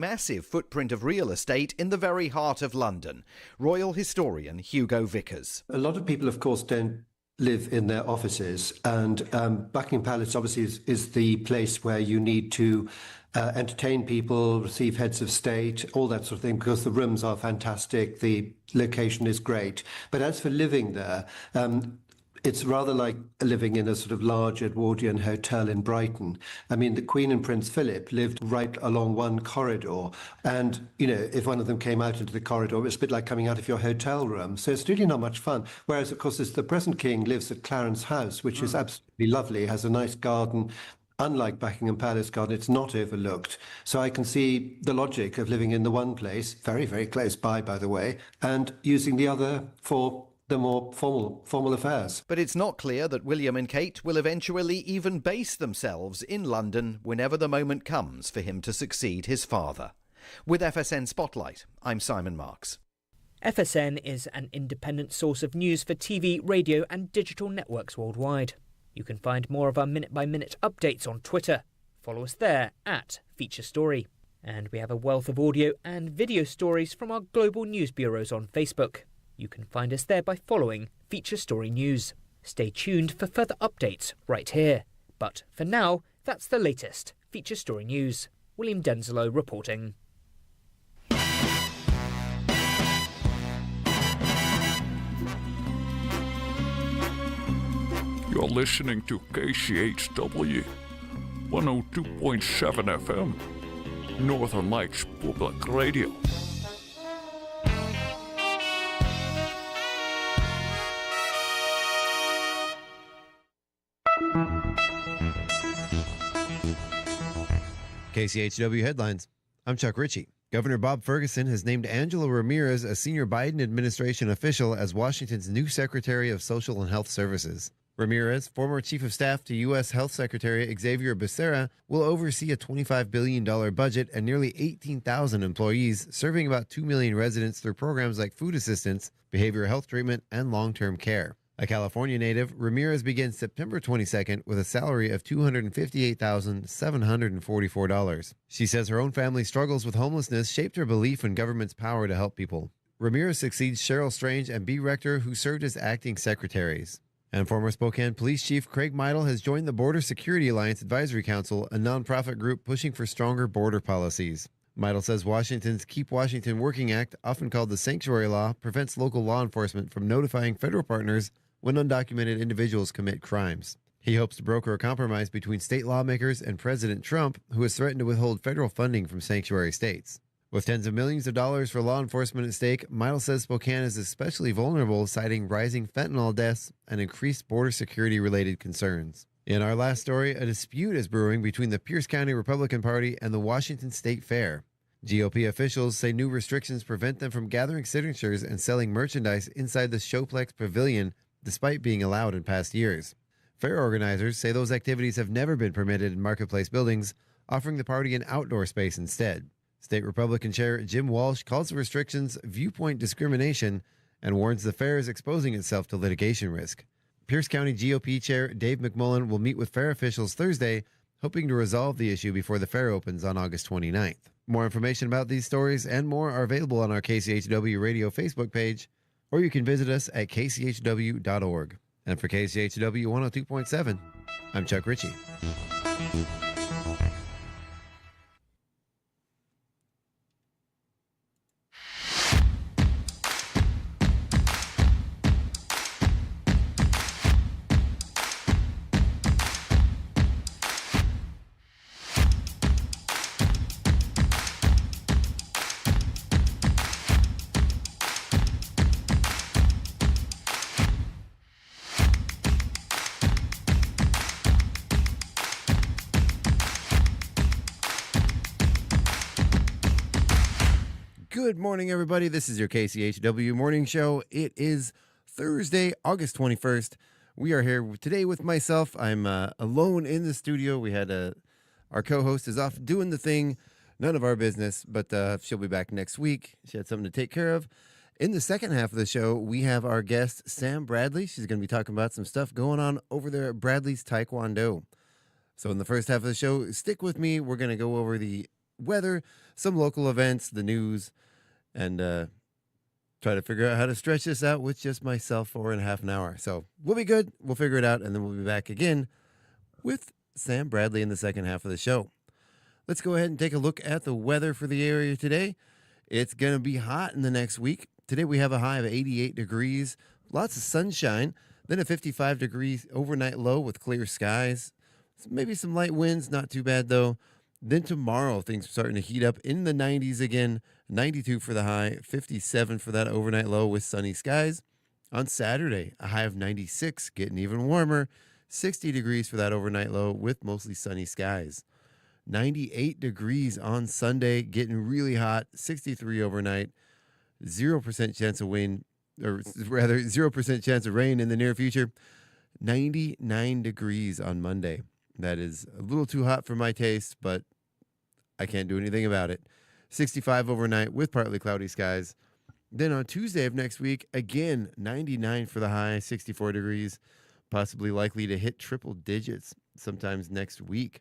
Massive footprint of real estate in the very heart of London. Royal historian Hugo Vickers. A lot of people, of course, don't live in their offices, and Buckingham Palace obviously is the place where you need to entertain people, receive heads of state, all that sort of thing, because the rooms are fantastic, the location is great. But as for living there, it's rather like living in a sort of large Edwardian hotel in Brighton. I mean, the Queen and Prince Philip lived right along one corridor. And, you know, if one of them came out into the corridor, it's a bit like coming out of your hotel room. So it's really not much fun. Whereas, of course, the present king lives at Clarence House, which is absolutely lovely, has a nice garden. Unlike Buckingham Palace Garden, it's not overlooked. So I can see the logic of living in the one place, very, very close by the way, and using the other for the more formal affairs. But it's not clear that William and Kate will eventually even base themselves in London whenever the moment comes for him to succeed his father. With FSN Spotlight, I'm Simon Marks. FSN is an independent source of news for TV, radio and digital networks worldwide. You can find more of our minute-by-minute updates on Twitter. Follow us there at Feature Story. And we have a wealth of audio and video stories from our global news bureaus on Facebook. You can find us there by following Feature Story News. Stay tuned for further updates right here. But for now, that's the latest Feature Story News. William Denzelo reporting. You're listening to KCHW 102.7 FM, Northern Lights Public Radio. KCHW headlines. I'm Chuck Ritchie. Governor Bob Ferguson has named Angela Ramirez, a senior Biden administration official, as Washington's new Secretary of Social and Health Services. Ramirez, former Chief of Staff to U.S. Health Secretary Xavier Becerra, will oversee a $25 billion budget and nearly 18,000 employees, serving about 2 million residents through programs like food assistance, behavioral health treatment, and long-term care. A California native, Ramirez begins September 22nd with a salary of $258,744. She says her own family's struggles with homelessness shaped her belief in government's power to help people. Ramirez succeeds Cheryl Strange and B. Rector, who served as acting secretaries. And former Spokane Police Chief Craig Meidel has joined the Border Security Alliance Advisory Council, a nonprofit group pushing for stronger border policies. Meidel says Washington's Keep Washington Working Act, often called the Sanctuary Law, prevents local law enforcement from notifying federal partners when undocumented individuals commit crimes. He hopes to broker a compromise between state lawmakers and President Trump, who has threatened to withhold federal funding from sanctuary states. With tens of millions of dollars for law enforcement at stake, Meidel says Spokane is especially vulnerable, citing rising fentanyl deaths and increased border security-related concerns. In our last story, a dispute is brewing between the Pierce County Republican Party and the Washington State Fair. GOP officials say new restrictions prevent them from gathering signatures and selling merchandise inside the Showplex Pavilion, despite being allowed in past years. Fair organizers say those activities have never been permitted in marketplace buildings, offering the party an outdoor space instead. State Republican Chair Jim Walsh calls the restrictions viewpoint discrimination and warns the fair is exposing itself to litigation risk. Pierce County GOP Chair Dave McMullen will meet with fair officials Thursday, hoping to resolve the issue before the fair opens on August 29th. More information about these stories and more are available on our KCHW Radio Facebook page, or you can visit us at kchw.org. And for KCHW 102.7, I'm Chuck Ritchie. Good morning, everybody. This is your KCHW Morning Show. It is Thursday, August 21st. We are here today with myself. I'm alone in the studio. We had our co-host is off doing the thing. None of our business, but she'll be back next week. She had something to take care of. In the second half of the show, we have our guest, Sam Bradley. She's going to be talking about some stuff going on over there at Bradley's Taekwondo. So in the first half of the show, stick with me. We're going to go over the weather, some local events, the news, and try to figure out how to stretch this out with just myself for half an hour. So we'll be good. We'll figure it out, and then we'll be back again with Sam Bradley in the second half of the show. Let's go ahead and take a look at the weather for the area today. It's going to be hot in the next week. Today we have a high of 88 degrees, lots of sunshine, then a 55 degrees overnight low with clear skies. Maybe some light winds, not too bad though. Then tomorrow, things are starting to heat up in the 90s again. 92 for the high, 57 for that overnight low with sunny skies. On Saturday, a high of 96, getting even warmer. 60 degrees for that overnight low with mostly sunny skies. 98 degrees on Sunday, getting really hot. 63 overnight. 0% chance of wind, or rather 0% chance of rain in the near future. 99 degrees on Monday. That is a little too hot for my taste, but I can't do anything about it. 65 overnight with partly cloudy skies. Then on Tuesday of next week, again, 99 for the high, 64 degrees, possibly likely to hit triple digits sometimes next week.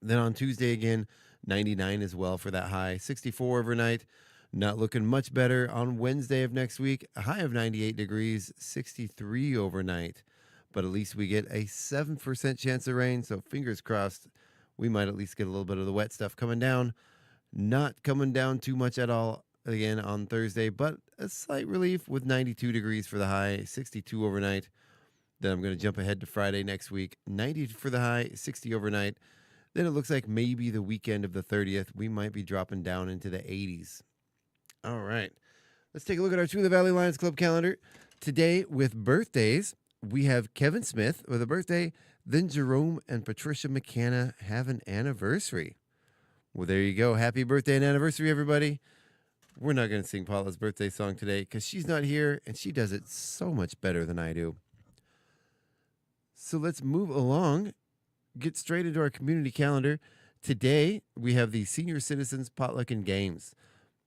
Then on Tuesday again, 99 as well for that high, 64 overnight. Not looking much better on Wednesday of next week, a high of 98 degrees, 63 overnight. But at least we get a 7% chance of rain, so fingers crossed we might at least get a little bit of the wet stuff coming down. Not coming down too much at all again on Thursday, but a slight relief with 92 degrees for the high, 62 overnight. Then I'm going to jump ahead to Friday next week, 90 for the high, 60 overnight. Then it looks like maybe the weekend of the 30th, we might be dropping down into the 80s. All right, let's take a look at our Two of the Valley Lions Club calendar. Today with birthdays, we have Kevin Smith with a birthday, then Jerome and Patricia McKenna have an anniversary. Well, there you go. Happy birthday and anniversary, everybody. We're not going to sing Paula's birthday song today because she's not here, and she does it so much better than I do. So let's move along, get straight into our community calendar. Today, we have the Senior Citizens Potluck and Games.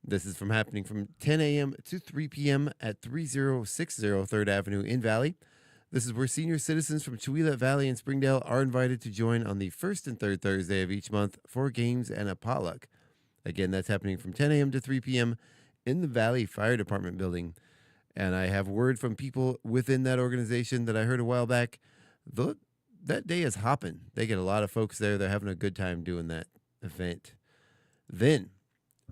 This is happening from 10 a.m. to 3 p.m. at 3060 3rd Avenue in Valley. This is where senior citizens from Chewelah Valley and Springdale are invited to join on the first and third Thursday of each month for games and a potluck. Again, that's happening from 10 a.m. to 3 p.m. in the Valley Fire Department building. And I have word from people within that organization that I heard a while back. That day is hopping. They get a lot of folks there. They're having a good time doing that event. Then,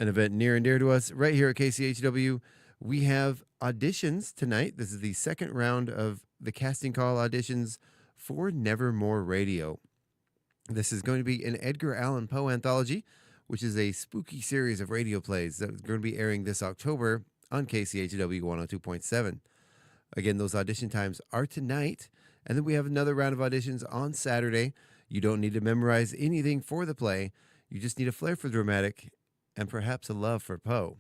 an event near and dear to us right here at KCHW, we have auditions tonight. This is the second round of the casting call auditions for Nevermore Radio. This is going to be an Edgar Allan Poe anthology, which is a spooky series of radio plays that's going to be airing this October on KCHW 102.7. Again, those audition times are tonight, and then we have another round of auditions on Saturday. You don't need to memorize anything for the play. You just need a flair for dramatic and perhaps a love for Poe.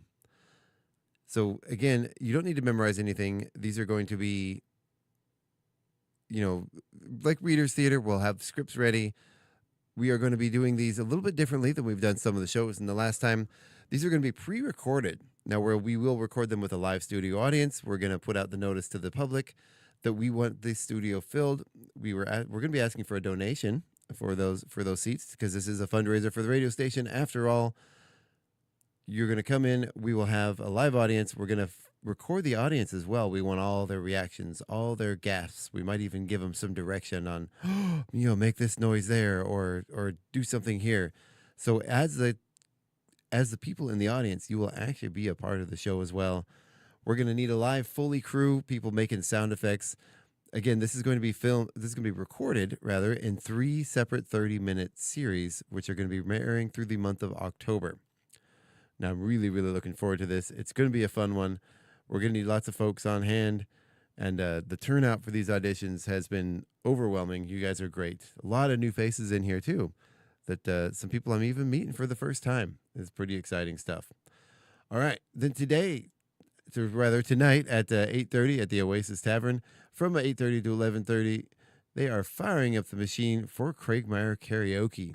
So again, you don't need to memorize anything. These are going to be, like Reader's Theater. We'll have scripts ready. We are going to be doing these a little bit differently than we've done some of the shows in the last time. These are going to be pre-recorded. Now, we will record them with a live studio audience. We're going to put out the notice to the public that we want the studio filled. We're going to be asking for a donation for those seats because this is a fundraiser for the radio station. After all, you're going to come in. We will have a live audience. We're going to record the audience as well. We want all their reactions, all their gasps. We might even give them some direction on, make this noise there or do something here. So as the people in the audience, you will actually be a part of the show as well. We're going to need a live Foley crew, people making sound effects. Again, this is going to be recorded in 3 separate 30-minute series, which are going to be airing through the month of October. Now, I'm really, really looking forward to this. It's going to be a fun one. We're going to need lots of folks on hand, and the turnout for these auditions has been overwhelming. You guys are great. A lot of new faces in here, too, that some people I'm even meeting for the first time. It's pretty exciting stuff. All right, then tonight at 8:30 at the Oasis Tavern, from 8:30 to 11:30, they are firing up the machine for Craig Meyer Karaoke.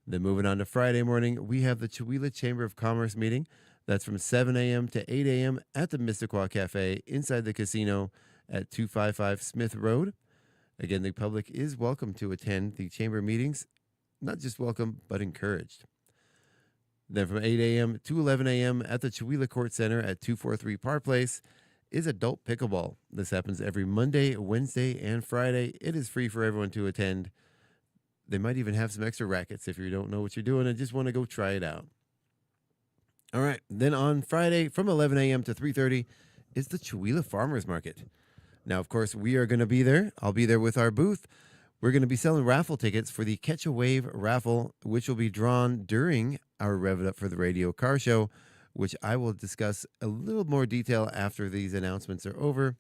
Then moving on to Friday morning, we have the Chewelah Chamber of Commerce meeting. That's from 7 a.m. to 8 a.m. at the Mystiqua Cafe inside the casino at 255 Smith Road. Again, the public is welcome to attend the chamber meetings. Not just welcome, but encouraged. Then from 8 a.m. to 11 a.m. at the Chewelah Court Center at 243 Park Place is adult pickleball. This happens every Monday, Wednesday, and Friday. It is free for everyone to attend. They might even have some extra rackets if you don't know what you're doing and just want to go try it out. All right. Then on Friday from 11 a.m. to 3:30 is the Chewelah Farmers Market. Now, of course, we are going to be there. I'll be there with our booth. We're going to be selling raffle tickets for the Catch a Wave raffle, which will be drawn during our Rev It Up for the Radio car show, which I will discuss a little more detail after these announcements are over,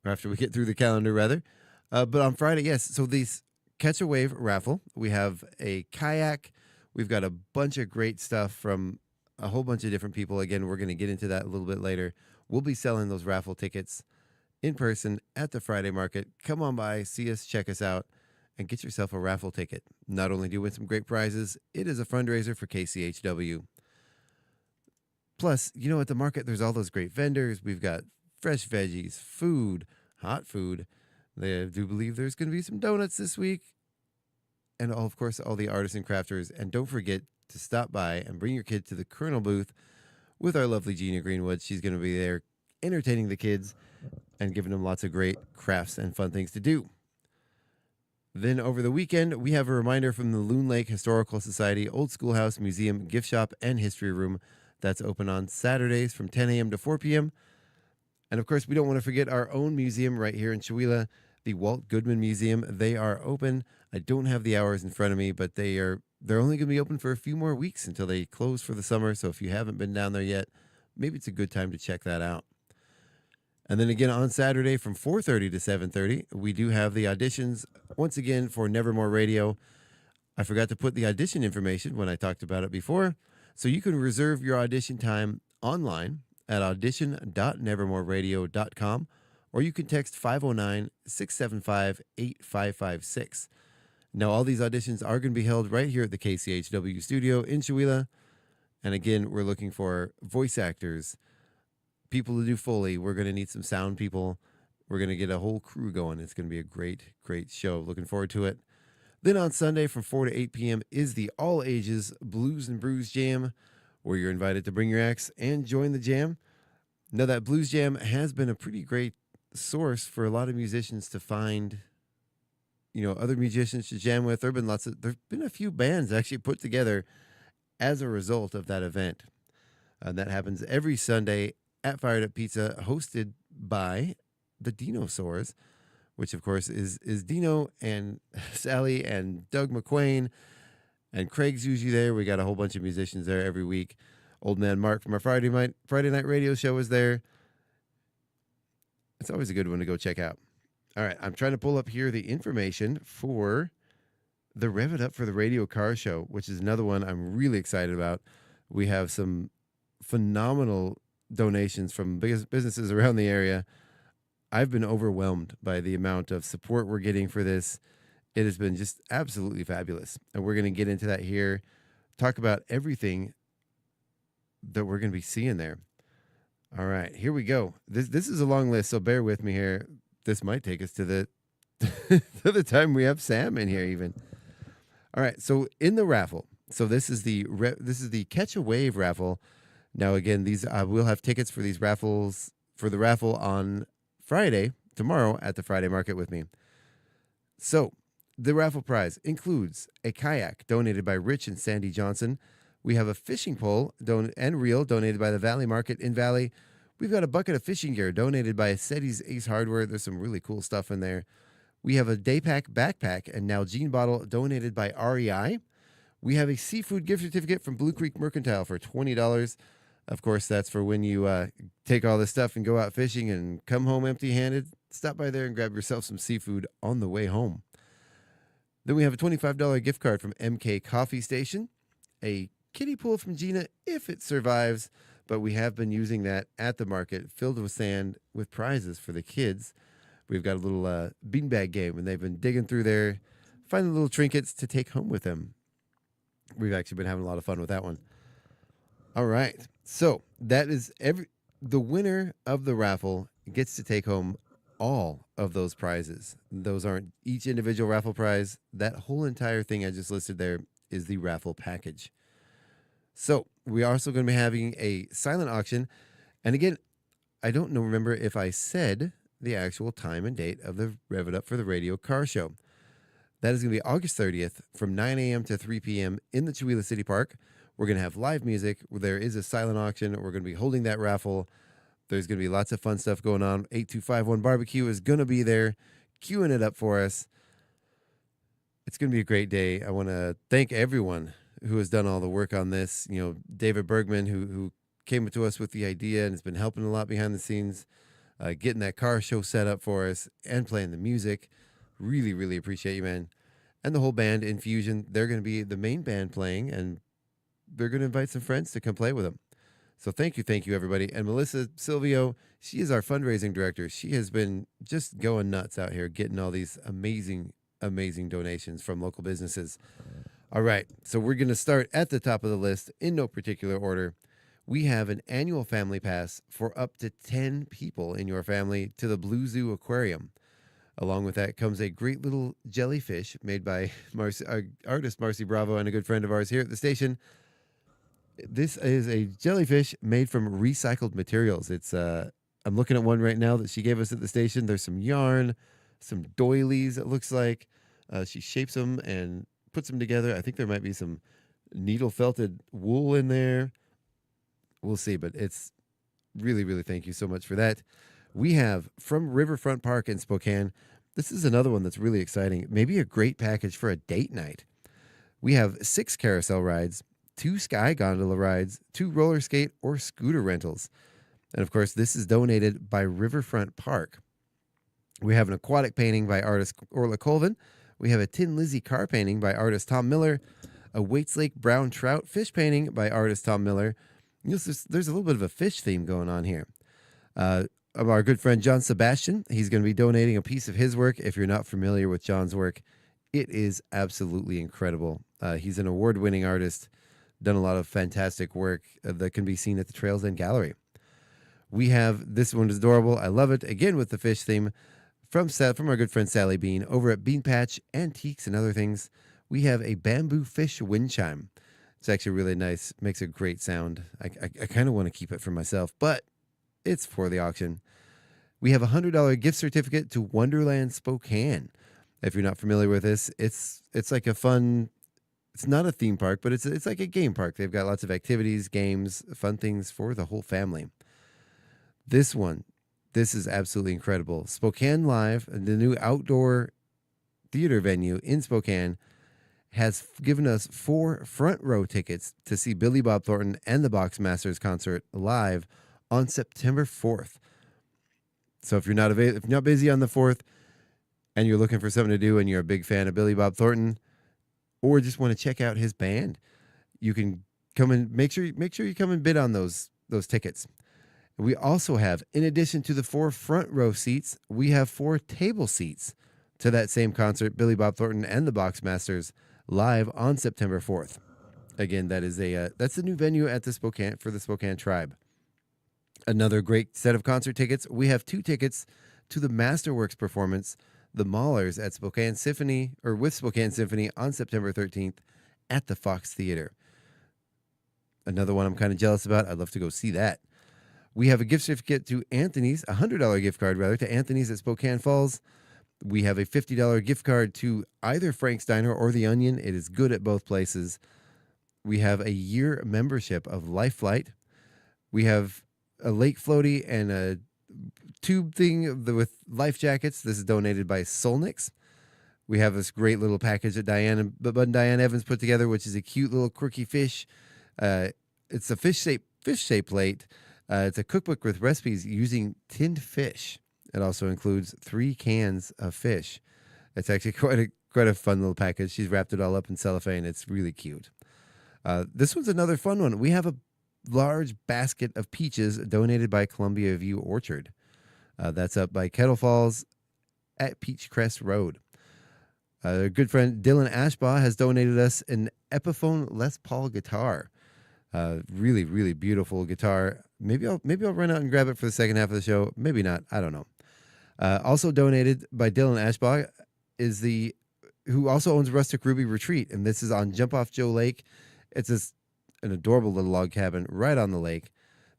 or after we get through the calendar, rather. But on Friday, yes, so these Catch a Wave raffle, we have a kayak. We've got a bunch of great stuff from a whole bunch of different people. Again, we're going to get into that a little bit later. We'll be selling those raffle tickets in person at the Friday market. Come on by, see us, check us out, and get yourself a raffle ticket. Not only do you win some great prizes, it is a fundraiser for KCHW. Plus, you know, at the market, there's all those great vendors. We've got fresh veggies, food, hot food. I do believe there's going to be some donuts this week. And, of course, all the artisan crafters. And don't forget to stop by and bring your kid to the Colonel booth with our lovely Gina Greenwood. She's going to be there entertaining the kids and giving them lots of great crafts and fun things to do. Then over the weekend, we have a reminder from the Loon Lake Historical Society Old Schoolhouse Museum Gift Shop and History Room. That's open on Saturdays from 10 a.m. to 4 p.m. And, of course, we don't want to forget our own museum right here in Chewelah, the Walt Goodman Museum. They are open. I don't have the hours in front of me, but they're only going to be open for a few more weeks until they close for the summer. So if you haven't been down there yet, maybe it's a good time to check that out. And then again on Saturday from 4:30 to 7:30, we do have the auditions once again for Nevermore Radio. I forgot to put the audition information when I talked about it before. So you can reserve your audition time online at audition.nevermoreradio.com, or you can text 509-675-8556. Now, all these auditions are going to be held right here at the KCHW studio in Chewelah. And again, we're looking for voice actors, people to do Foley. We're going to need some sound people. We're going to get a whole crew going. It's going to be a great, great show. Looking forward to it. Then on Sunday from 4 to 8 p.m. is the All Ages Blues and Brews Jam, where you're invited to bring your acts and join the jam. Now, that Blues Jam has been a pretty great source for a lot of musicians to find, other musicians to jam with. There've been a few bands actually put together as a result of that event. That happens every Sunday at Fired Up Pizza, hosted by the Dinosaurs, which of course is Dino and Sally and Doug McQuain, and Craig's usually there. We got a whole bunch of musicians there every week. Old Man Mark from our Friday night radio show is there. It's always a good one to go check out. All right, I'm trying to pull up here the information for the Rev It Up for the Radio car show, which is another one I'm really excited about. We have some phenomenal donations from businesses around the area. I've been overwhelmed by the amount of support we're getting for this. It has been just absolutely fabulous. And we're going to get into that here, talk about everything that we're going to be seeing there. All right, here we go. This is a long list, so bear with me here. This might take us to the to the time we have Sam in here even. All right, so in the raffle, so this is the Catch a Wave raffle. Now again, these we'll have tickets for these raffles for the raffle on Friday, tomorrow at the Friday market with me. So the raffle prize includes a kayak donated by Rich and Sandy Johnson. We have a fishing pole and reel donated by the Valley Market in Valley. We've got a bucket of fishing gear donated by Seti's Ace Hardware. There's some really cool stuff in there. We have a Daypack backpack and Nalgene bottle donated by REI. We have a seafood gift certificate from Blue Creek Mercantile for $20. Of course, that's for when you take all this stuff and go out fishing and come home empty-handed. Stop by there and grab yourself some seafood on the way home. Then we have a $25 gift card from MK Coffee Station, a kiddie pool from Gina if it survives, but we have been using that at the market, filled with sand with prizes for the kids. We've got a little beanbag game, and they've been digging through there, finding little trinkets to take home with them. We've actually been having a lot of fun with that one. All right, so that is the winner of the raffle gets to take home all of those prizes. Those aren't each individual raffle prize. That whole entire thing I just listed there is the raffle package. So we are also going to be having a silent auction. And again, I don't know, remember if I said the actual time and date of the Rev It Up for the Radio car show. That is going to be August 30th from 9 a.m. to 3 p.m. in the Chihuahua City Park. We're going to have live music. There is a silent auction. We're going to be holding that raffle. There's going to be lots of fun stuff going on. 8251 Barbecue is going to be there, queuing it up for us. It's going to be a great day. I want to thank everyone who has done all the work on this. You know, David Bergman, who came to us with the idea and has been helping a lot behind the scenes, getting that car show set up for us and playing the music. Really, really appreciate you, man. And the whole band, Infusion, they're going to be the main band playing, and they're going to invite some friends to come play with them. So thank you, everybody. And Melissa Silvio, she is our fundraising director. She has been just going nuts out here, getting all these amazing, amazing donations from local businesses. All right, so we're going to start at the top of the list in no particular order. We have an annual family pass for up to 10 people in your family to the Blue Zoo Aquarium. Along with that comes a great little jellyfish made by artist Marcy Bravo and a good friend of ours here at the station. This is a jellyfish made from recycled materials. It's I'm looking at one right now that she gave us at the station. There's some yarn, some doilies, it looks like. She shapes them and puts them together. I think there might be some needle felted wool in there. We'll see, but it's really, really thank you so much for that. We have from Riverfront Park in Spokane. This is another one that's really exciting. Maybe a great package for a date night. We have 6 carousel rides, 2 sky gondola rides, 2 roller skate or scooter rentals. And of course, this is donated by Riverfront Park. We have an aquatic painting by artist Orla Colvin. We have a Tin Lizzie car painting by artist Tom Miller. A Waits Lake brown trout fish painting by artist Tom Miller. There's a little bit of a fish theme going on here. Of our good friend John Sebastian, he's going to be donating a piece of his work. If you're not familiar with John's work, it is absolutely incredible. He's an award-winning artist, done a lot of fantastic work that can be seen at the Trails End Gallery. We have, this one is adorable. I love it. Again, with the fish theme from our good friend Sally Bean over at Bean Patch Antiques and Other Things. We have a bamboo fish wind chime. It's actually really nice. Makes a great sound. I kind of want to keep it for myself, but it's for the auction. We have a $100 gift certificate to Wonderland Spokane. If you're not familiar with this, it's like a fun. It's not a theme park, but it's like a game park. They've got lots of activities, games, fun things for the whole family. This is absolutely incredible. Spokane Live, the new outdoor theater venue in Spokane, has given us 4 front row tickets to see Billy Bob Thornton and the Boxmasters concert live on September 4th. So if you're not busy on the 4th and you're looking for something to do and you're a big fan of Billy Bob Thornton or just want to check out his band, you can come and make sure you come and bid on those tickets. We also have, in addition to the 4 front row seats, we have 4 table seats to that same concert, Billy Bob Thornton and the Boxmasters, live on September 4th. Again, that's the new venue at the Spokane Tribe. Another great set of concert tickets. We have 2 tickets to the Masterworks performance, The Maulers at Spokane Symphony, or with Spokane Symphony on September 13th at the Fox Theater. Another one I'm kind of jealous about. I'd love to go see that. We have a gift certificate to Anthony's, a $100 gift card rather, to Anthony's at Spokane Falls. We have a $50 gift card to either Frank's Diner or The Onion. It is good at both places. We have a year membership of Life Flight. We have a lake floaty and a tube thing with life jackets. This is donated by Solnix. We have this great little package that Bud and Diane Evans put together, which is a cute little quirky fish. It's a fish-shaped plate. It's a cookbook with recipes using tinned fish. It also includes 3 cans of fish. It's actually quite a fun little package. She's wrapped it all up in cellophane. It's really cute. This one's another fun one. We have a large basket of peaches donated by Columbia View Orchard. That's up by Kettle Falls at Peachcrest Road. A good friend Dylan Ashbaugh has donated us an Epiphone Les Paul guitar. Really, really beautiful guitar. Maybe I'll run out and grab it for the second half of the show. Maybe not. I don't know. Also donated by Dylan Ashbaugh is who also owns Rustic Ruby Retreat, and this is on Jump Off Joe Lake. It's an adorable little log cabin right on the lake.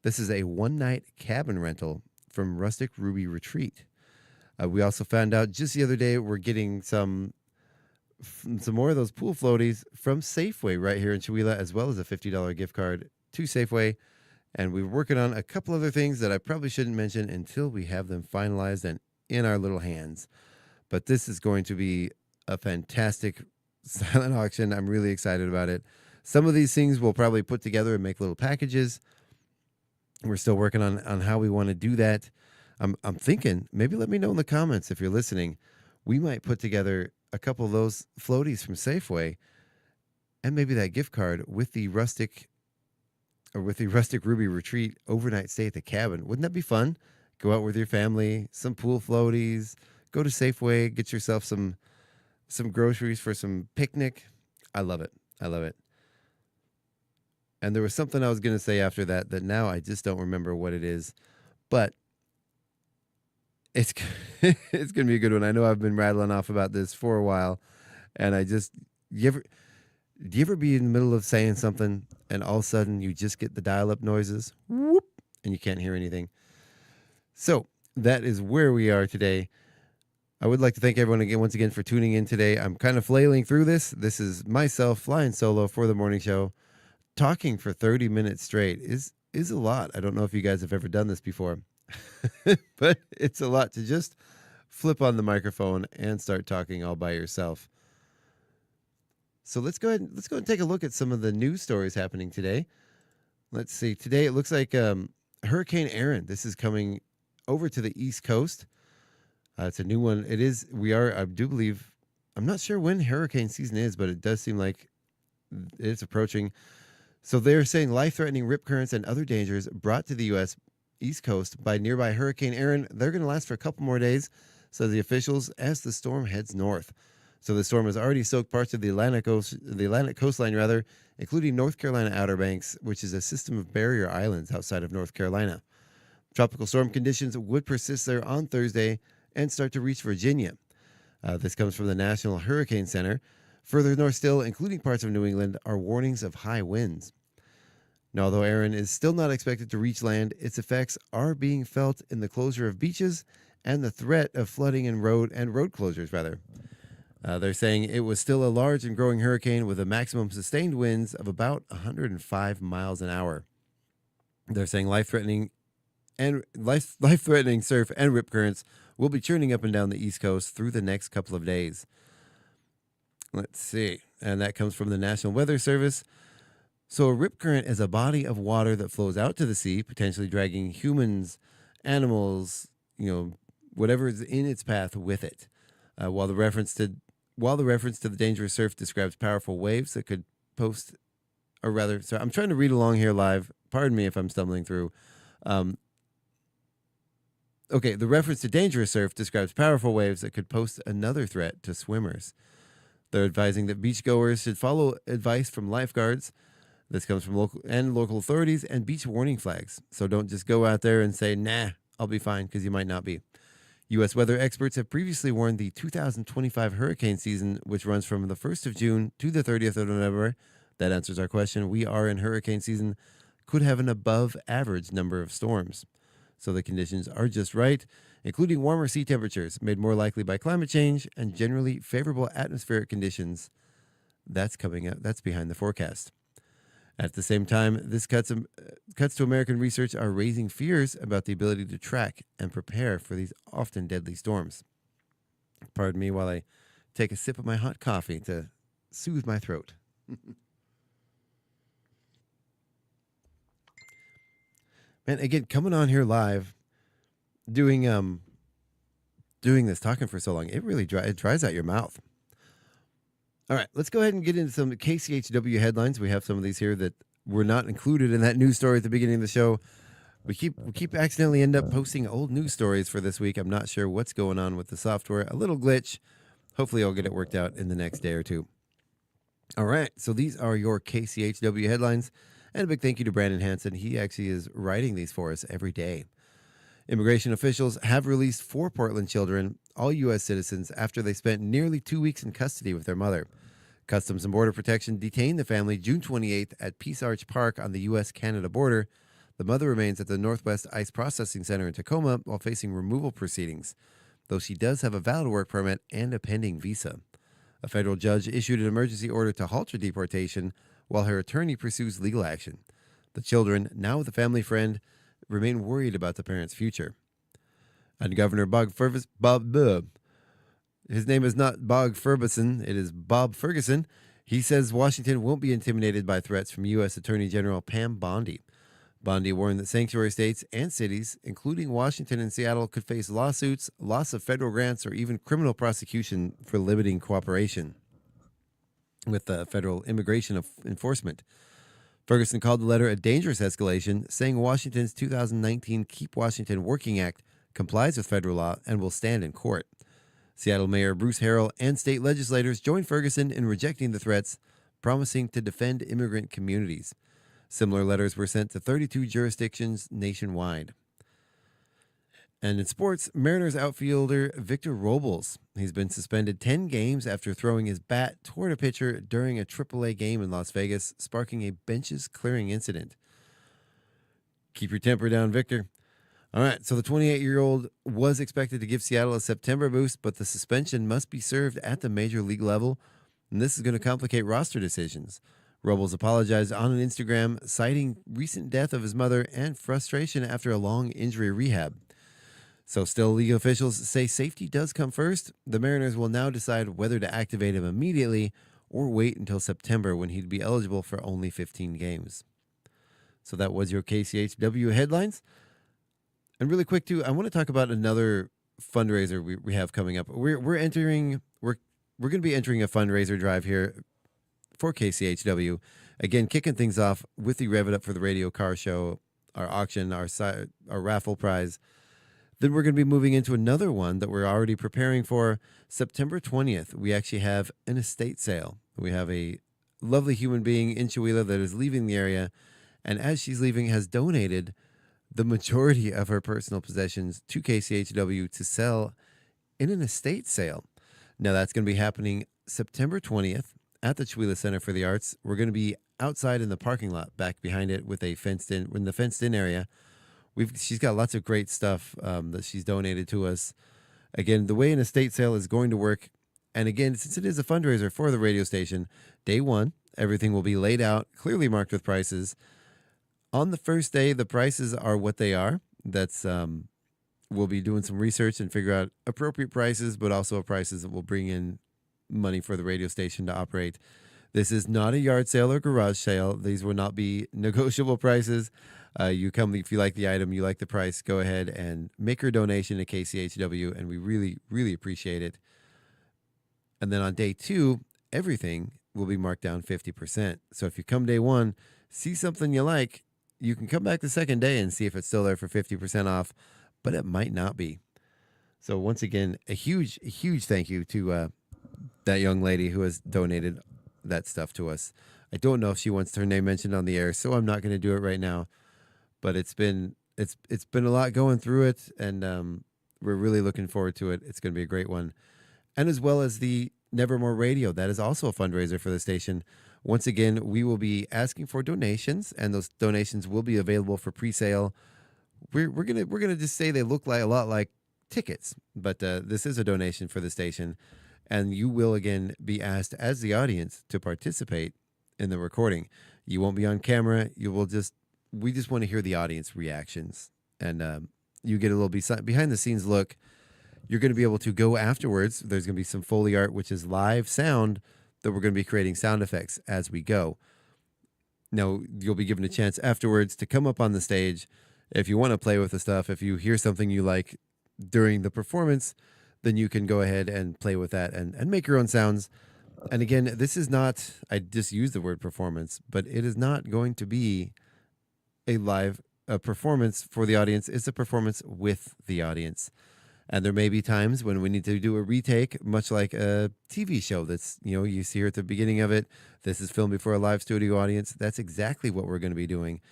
This is a one-night cabin rental from Rustic Ruby Retreat. We also found out just the other day we're getting some more of those pool floaties from Safeway right here in Chewelah, as well as a $50 gift card to Safeway. And we're working on a couple other things that I probably shouldn't mention until we have them finalized and in our little hands. But this is going to be a fantastic silent auction. I'm really excited about it. Some of these things we'll probably put together and make little packages. We're still working on how we want to do that. I'm thinking, maybe let me know in the comments if you're listening. We might put together a couple of those floaties from Safeway and maybe that gift card with the Rustic Ruby Retreat overnight stay at the cabin. Wouldn't that be fun? Go out with your family, some pool floaties, go to Safeway, get yourself some groceries for some picnic. I love it. I love it. And there was something I was going to say after that now I just don't remember what it is. But it's it's going to be a good one. I know I've been rattling off about this for a while. And do you ever be in the middle of saying something and all of a sudden you just get the dial-up noises? Whoop, and you can't hear anything. So that is where we are today. I would like to thank everyone once again for tuning in today. I'm kind of flailing through this. This is myself flying solo for the morning show. Talking for 30 minutes straight is a lot. I don't know if you guys have ever done this before, but it's a lot to just flip on the microphone and start talking all by yourself. So let's go ahead and take a look at some of the news stories happening today. Let's see. Today it looks like Hurricane Aaron. This is coming over to the East Coast. It's a new one. I do believe, I'm not sure when hurricane season is, but it does seem like it's approaching. So they're saying life-threatening rip currents and other dangers brought to the U.S. East Coast by nearby Hurricane Aaron. They're going to last for a couple more days, so the officials, as the storm heads north. So the storm has already soaked parts of the Atlantic coastline, including North Carolina Outer Banks, which is a system of barrier islands outside of North Carolina. Tropical storm conditions would persist there on Thursday and start to reach Virginia. This comes from the National Hurricane Center. Further north still, including parts of New England, are warnings of high winds. Now, although Aaron is still not expected to reach land, its effects are being felt in the closure of beaches and the threat of flooding and road closures, rather. They're saying it was still a large and growing hurricane with a maximum sustained winds of about 105 miles an hour. They're saying life-threatening surf and rip currents will be churning up and down the East Coast through the next couple of days. Let's see. And that comes from the National Weather Service. So a rip current is a body of water that flows out to the sea, potentially dragging humans, animals, whatever is in its path with it. While the reference to the dangerous surf describes powerful waves that could I'm trying to read along here live. Pardon me if I'm stumbling through. Okay, the reference to dangerous surf describes powerful waves that could pose another threat to swimmers. They're advising that beachgoers should follow advice from lifeguards. This comes from local authorities and beach warning flags. So don't just go out there and say, nah, I'll be fine, because you might not be. U.S. weather experts have previously warned the 2025 hurricane season, which runs from the 1st of June to the 30th of November. That answers our question. We are in hurricane season, could have an above average number of storms. So the conditions are just right, including warmer sea temperatures made more likely by climate change and generally favorable atmospheric conditions. That's coming up. That's behind the forecast. At the same time, this cuts to American research are raising fears about the ability to track and prepare for these often deadly storms. Pardon me while I take a sip of my hot coffee to soothe my throat. Man, again, coming on here live, doing this, talking for so long, it really dries out your mouth. All right, let's go ahead and get into some KCHW headlines. We have some of these here that were not included in that news story at the beginning of the show. We keep accidentally end up posting old news stories for this week. I'm not sure what's going on with the software. A little glitch. Hopefully I'll get it worked out in the next day or two. All right, so these are your KCHW headlines. And a big thank you to Brandon Hansen. He actually is writing these for us every day. Immigration officials have released 4 Portland children, all U.S. citizens, after they spent nearly 2 weeks in custody with their mother. Customs and Border Protection detained the family June 28th at Peace Arch Park on the U.S.-Canada border. The mother remains at the Northwest ICE Processing Center in Tacoma while facing removal proceedings, though she does have a valid work permit and a pending visa. A federal judge issued an emergency order to halt her deportation while her attorney pursues legal action. The children, now with a family friend, remain worried about the parents' future. And Governor his name is not Bog Ferguson, it is Bob Ferguson. He says Washington won't be intimidated by threats from U.S. Attorney General Pam Bondi. Bondi warned that sanctuary states and cities, including Washington and Seattle, could face lawsuits, loss of federal grants, or even criminal prosecution for limiting cooperation with federal immigration enforcement. Ferguson called the letter a dangerous escalation, saying Washington's 2019 Keep Washington Working Act complies with federal law and will stand in court. Seattle Mayor Bruce Harrell and state legislators joined Ferguson in rejecting the threats, promising to defend immigrant communities. Similar letters were sent to 32 jurisdictions nationwide. And in sports, Mariners outfielder Victor Robles. He's been suspended 10 games after throwing his bat toward a pitcher during a AAA game in Las Vegas, sparking a benches clearing incident. Keep your temper down, Victor. All right, so the 28-year-old was expected to give Seattle a September boost, but the suspension must be served at the major league level, and this is going to complicate roster decisions. Robles apologized on an Instagram, citing recent death of his mother and frustration after a long injury rehab. So still, league officials say safety does come first. The Mariners will now decide whether to activate him immediately or wait until September when he'd be eligible for only 15 games. So that was your KCHW headlines. And really quick, too, I want to talk about another fundraiser we have coming up. We're going to be entering a fundraiser drive here for KCHW. Again, kicking things off with the Rev It Up for the Radio Car Show, our auction, our raffle prize. Then we're going to be moving into another one that we're already preparing for. September 20th, we actually have an estate sale. We have a lovely human being in Chewelah that is leaving the area, and as she's leaving, has donated the majority of her personal possessions to KCHW to sell in an estate sale. Now, that's going to be happening September 20th at the Chewelah Center for the Arts. We're going to be outside in the parking lot back behind it with a fenced-in area. She's got lots of great stuff that she's donated to us. Again, the way an estate sale is going to work, and again, since it is a fundraiser for the radio station, day one, everything will be laid out, clearly marked with prices. On the first day, the prices are what they are. That's we'll be doing some research and figure out appropriate prices, but also prices that will bring in money for the radio station to operate. This is not a yard sale or garage sale. These will not be negotiable prices. You come if you like the item, you like the price, go ahead and make your donation to KCHW, and we really, really appreciate it. And then on day two, everything will be marked down 50%. So if you come day one, see something you like, you can come back the second day and see if it's still there for 50% off, but it might not be. So once again, a huge, huge thank you to that young lady who has donated that stuff to us. I don't know if she wants her name mentioned on the air, so I'm not going to do it right now. But it's been a lot going through it, and we're really looking forward to it. It's going to be a great one. And as well as the Nevermore Radio, that is also a fundraiser for the station. Once again, we will be asking for donations, and those donations will be available for pre-sale. We're gonna just say they look like a lot like tickets, but this is a donation for the station, and you will again be asked as the audience to participate in the recording. You won't be on camera. We just want to hear the audience reactions, and you get a little behind the scenes look. You're going to be able to go afterwards. There's going to be some Foley art, which is live sound that we're going to be creating sound effects as we go. Now, you'll be given a chance afterwards to come up on the stage. If you want to play with the stuff, if you hear something you like during the performance, then you can go ahead and play with that and make your own sounds. And again, this is not, I just used the word performance, but it is not going to be a live performance for the audience. It's a performance with the audience. And there may be times when we need to do a retake, much like a TV show that's, you see here at the beginning of it. This is filmed before a live studio audience. That's exactly what we're going to be doing.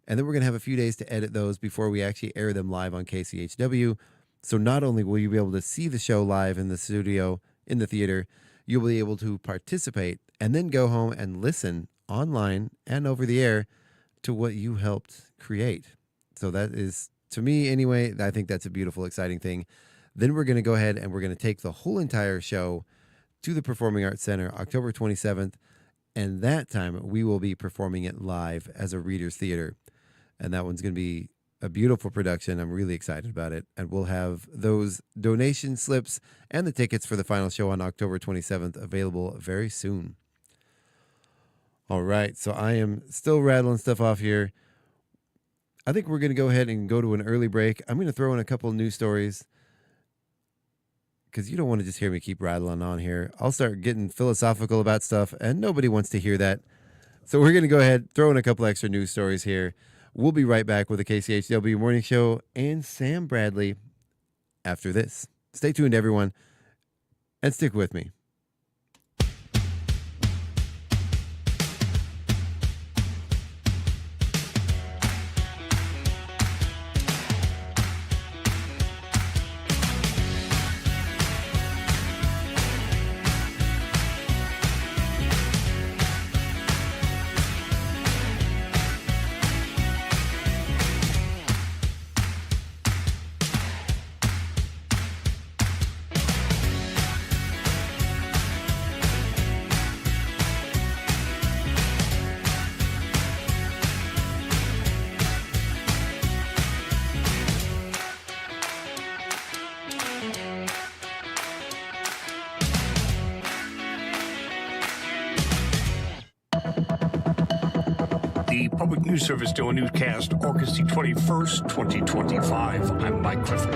And then we're going to have a few days to edit those before we actually air them live on KCHW. So not only will you be able to see the show live in the studio, in the theater, you'll be able to participate and then go home and listen online and over the air to what you helped create. So that is, to me anyway, I think that's a beautiful, exciting thing. Then we're going to go ahead and we're going to take the whole entire show to the Performing Arts Center October 27th. And that time we will be performing it live as a Reader's Theater. And that one's going to be a beautiful production. I'm really excited about it. And we'll have those donation slips and the tickets for the final show on October 27th available very soon. All right. So I am still rattling stuff off here. I think we're going to go ahead and go to an early break. I'm going to throw in a couple news stories because you don't want to just hear me keep rattling on here. I'll start getting philosophical about stuff, and nobody wants to hear that. So we're going to go ahead, throw in a couple extra news stories here. We'll be right back with the KCHW Morning Show and Sam Bradley after this. Stay tuned, everyone, and stick with me. The Public News Service Daily Newscast, August the 21st, 2025. I'm Mike Clifford.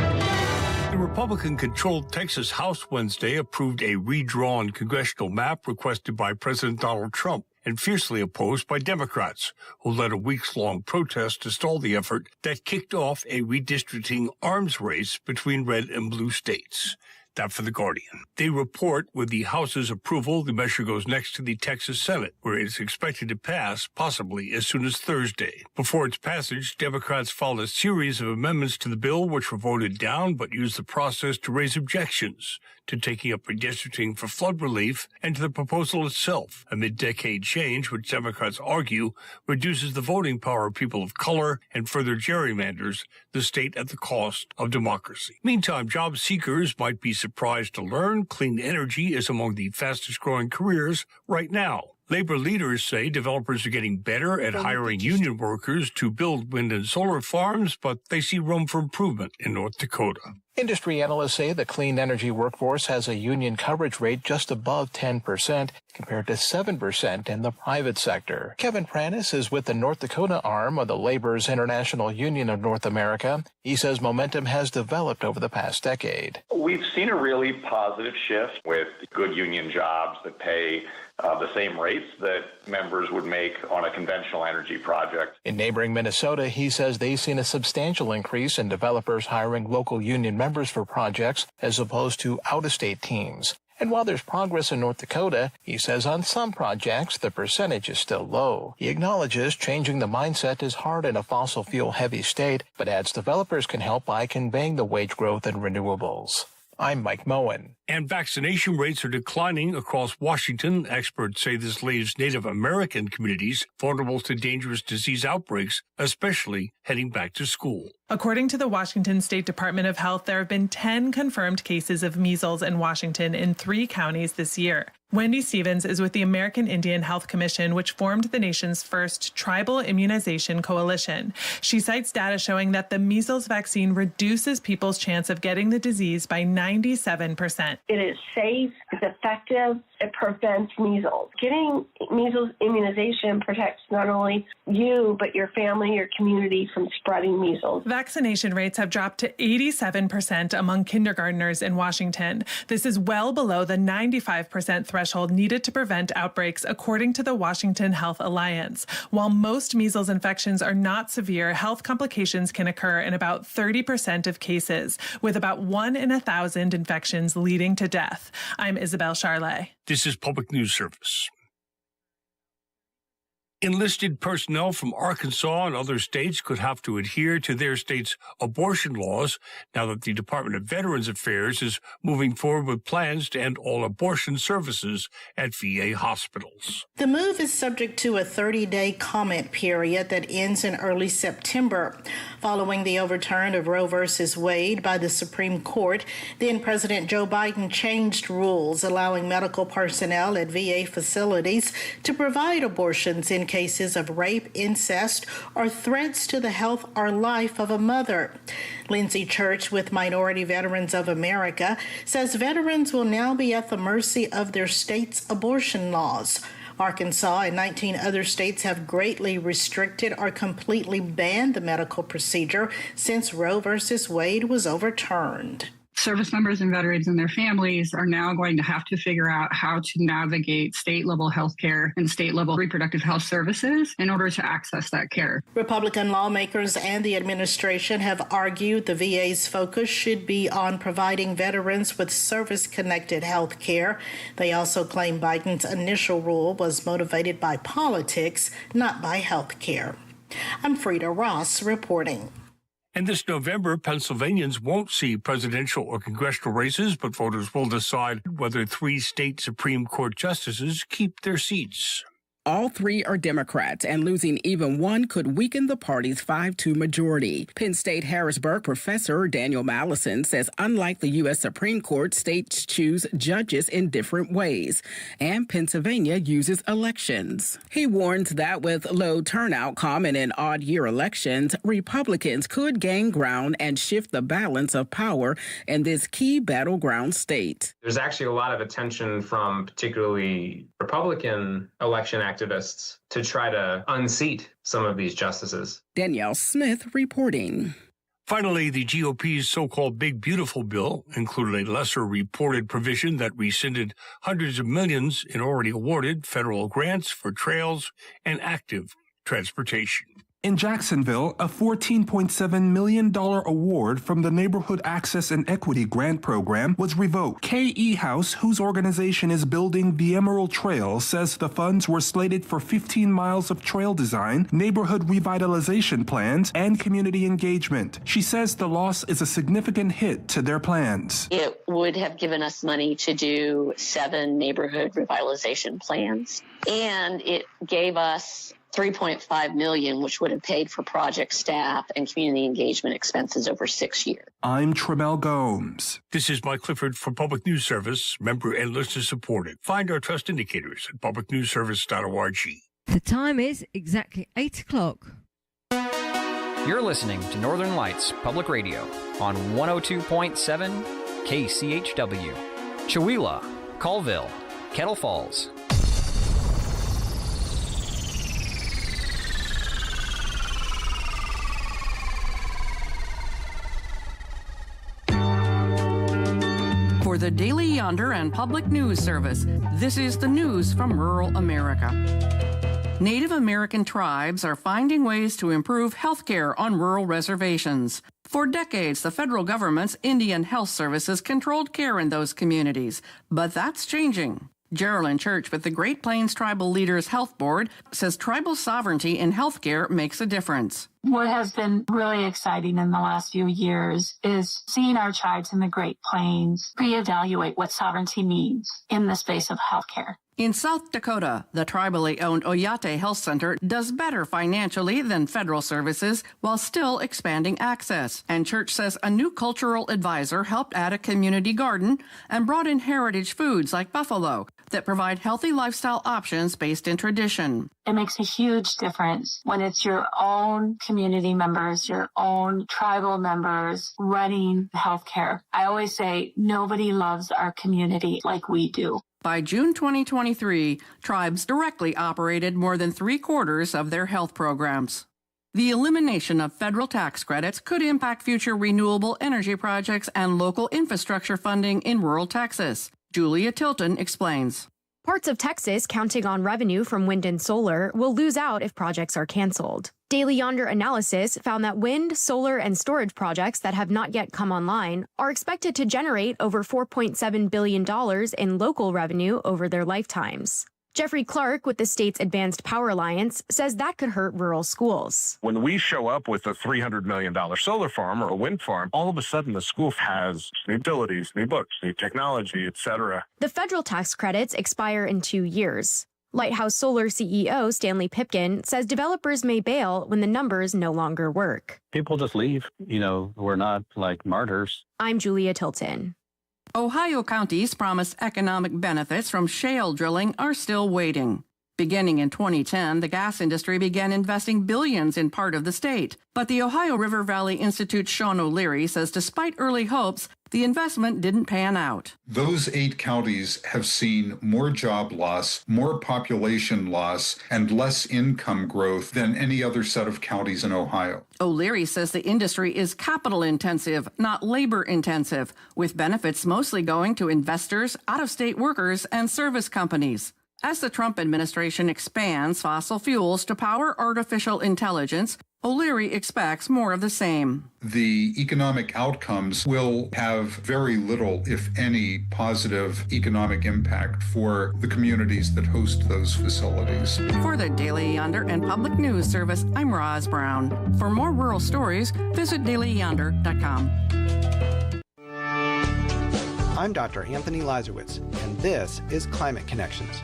The Republican-controlled Texas House Wednesday approved a redrawn congressional map requested by President Donald Trump and fiercely opposed by Democrats, who led a weeks-long protest to stall the effort that kicked off a redistricting arms race between red and blue states. That for The Guardian. They report with the House's approval, the measure goes next to the Texas Senate, where it is expected to pass, possibly as soon as Thursday. Before its passage, Democrats filed a series of amendments to the bill, which were voted down, but used the process to raise objections to taking up redistricting for flood relief and to the proposal itself, a mid-decade change which Democrats argue reduces the voting power of people of color and further gerrymanders the state at the cost of democracy. Meantime, job seekers might be surprised to learn clean energy is among the fastest-growing careers right now. Labor leaders say developers are getting better at hiring union workers to build wind and solar farms, but they see room for improvement in North Dakota. Industry analysts say the clean energy workforce has a union coverage rate just above 10%, compared to 7% in the private sector. Kevin Pranis is with the North Dakota arm of the Labor's International Union of North America. He says momentum has developed over the past decade. We've seen a really positive shift with good union jobs that pay the same rates that members would make on a conventional energy project. In neighboring Minnesota, he says they've seen a substantial increase in developers hiring local union members for projects as opposed to out-of-state teams. And while there's progress in North Dakota, he says on some projects the percentage is still low. He acknowledges changing the mindset is hard in a fossil fuel-heavy state, but adds developers can help by conveying the wage growth in renewables. I'm Mike Moen. And vaccination rates are declining across Washington. Experts say this leaves Native American communities vulnerable to dangerous disease outbreaks, especially heading back to school. According to the Washington State Department of Health, there have been 10 confirmed cases of measles in Washington in 3 counties this year. Wendy Stevens is with the American Indian Health Commission, which formed the nation's first tribal immunization coalition. She cites data showing that the measles vaccine reduces people's chance of getting the disease by 97%. It is safe, it's effective, it prevents measles. Getting measles immunization protects not only you, but your family, your community from spreading measles. Vaccination rates have dropped to 87% among kindergartners in Washington. This is well below the 95% threshold needed to prevent outbreaks, according to the Washington Health Alliance. While most measles infections are not severe, health complications can occur in about 30% of cases, with about 1 in 1,000 infections leading to death. I'm Isabel Charlet. This is Public News Service. Enlisted personnel from Arkansas and other states could have to adhere to their state's abortion laws now that the Department of Veterans Affairs is moving forward with plans to end all abortion services at VA hospitals. The move is subject to a 30-day comment period that ends in early September. Following the overturn of Roe v. Wade by the Supreme Court, then President Joe Biden changed rules allowing medical personnel at VA facilities to provide abortions in cases of rape, incest, or threats to the health or life of a mother. Lindsay Church with Minority Veterans of America says veterans will now be at the mercy of their state's abortion laws. Arkansas and 19 other states have greatly restricted or completely banned the medical procedure since Roe v. Wade was overturned. Service members and veterans and their families are now going to have to figure out how to navigate state-level health care and state-level reproductive health services in order to access that care. Republican lawmakers and the administration have argued the VA's focus should be on providing veterans with service-connected health care. They also claim Biden's initial rule was motivated by politics, not by health care. I'm Frida Ross reporting. And this November, Pennsylvanians won't see presidential or congressional races, but voters will decide whether 3 state Supreme Court justices keep their seats. All 3 are Democrats, and losing even one could weaken the party's 5-2 majority. Penn State Harrisburg professor Daniel Mallison says unlike the U.S. Supreme Court, states choose judges in different ways, and Pennsylvania uses elections. He warns that with low turnout common in odd-year elections, Republicans could gain ground and shift the balance of power in this key battleground state. There's actually a lot of attention from particularly Republican election activists to try to unseat some of these justices. Danielle Smith reporting. Finally, the GOP's so-called Big Beautiful Bill included a lesser reported provision that rescinded hundreds of millions in already awarded federal grants for trails and active transportation. In Jacksonville, a $14.7 million award from the Neighborhood Access and Equity Grant Program was revoked. KE House, whose organization is building the Emerald Trail, says the funds were slated for 15 miles of trail design, neighborhood revitalization plans, and community engagement. She says the loss is a significant hit to their plans. It would have given us money to do 7 neighborhood revitalization plans, and it gave us $3.5 million, which would have paid for project staff and community engagement expenses over 6 years. I'm Tremel Gomes. This is Mike Clifford for Public News Service, member and listener supported. Find our trust indicators at publicnewsservice.org. The time is exactly 8 o'clock. You're listening to Northern Lights Public Radio on 102.7 KCHW. Chewelah, Colville, Kettle Falls. For the Daily Yonder and Public News Service, this is the news from rural America. Native American tribes are finding ways to improve health care on rural reservations. For decades, the federal government's Indian Health Services controlled care in those communities, but that's changing. Geraldine Church with the Great Plains Tribal Leaders Health Board says tribal sovereignty in healthcare makes a difference. What has been really exciting in the last few years is seeing our tribes in the Great Plains reevaluate what sovereignty means in the space of healthcare. In South Dakota, the tribally owned Oyate Health Center does better financially than federal services while still expanding access. And Church says a new cultural advisor helped add a community garden and brought in heritage foods like buffalo that provide healthy lifestyle options based in tradition. It makes a huge difference when it's your own community members, your own tribal members running healthcare. I always say nobody loves our community like we do. By June 2023, tribes directly operated more than 3/4 of their health programs. The elimination of federal tax credits could impact future renewable energy projects and local infrastructure funding in rural Texas. Julia Tilton explains. Parts of Texas counting on revenue from wind and solar will lose out if projects are canceled. Daily Yonder analysis found that wind, solar, and storage projects that have not yet come online are expected to generate over $4.7 billion in local revenue over their lifetimes. Jeffrey Clark with the state's Advanced Power Alliance says that could hurt rural schools. When we show up with a $300 million solar farm or a wind farm, all of a sudden the school has new utilities, new books, new technology, etc. The federal tax credits expire in 2 years. Lighthouse Solar CEO Stanley Pipkin says developers may bail when the numbers no longer work. People just leave. We're not like martyrs. I'm Julia Tilton. Ohio counties promised economic benefits from shale drilling are still waiting. Beginning in 2010, the gas industry began investing billions in part of the state. But the Ohio River Valley Institute's Sean O'Leary says despite early hopes, the investment didn't pan out. Those 8 counties have seen more job loss, more population loss, and less income growth than any other set of counties in Ohio. O'Leary says the industry is capital intensive, not labor intensive, with benefits mostly going to investors, out-of-state workers, and service companies. As the Trump administration expands fossil fuels to power artificial intelligence, O'Leary expects more of the same. The economic outcomes will have very little, if any, positive economic impact for the communities that host those facilities. For the Daily Yonder and Public News Service, I'm Roz Brown. For more rural stories, visit dailyyonder.com. I'm Dr. Anthony Lazarowitz, and this is Climate Connections.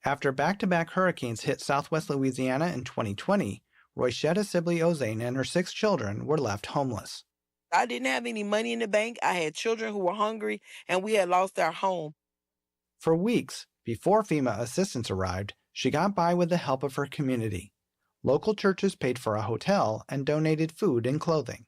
After back-to-back hurricanes hit southwest Louisiana in 2020, Royshetta Sibley Ozane and her 6 children were left homeless. I didn't have any money in the bank. I had children who were hungry, and we had lost our home. For weeks, before FEMA assistance arrived, she got by with the help of her community. Local churches paid for a hotel and donated food and clothing.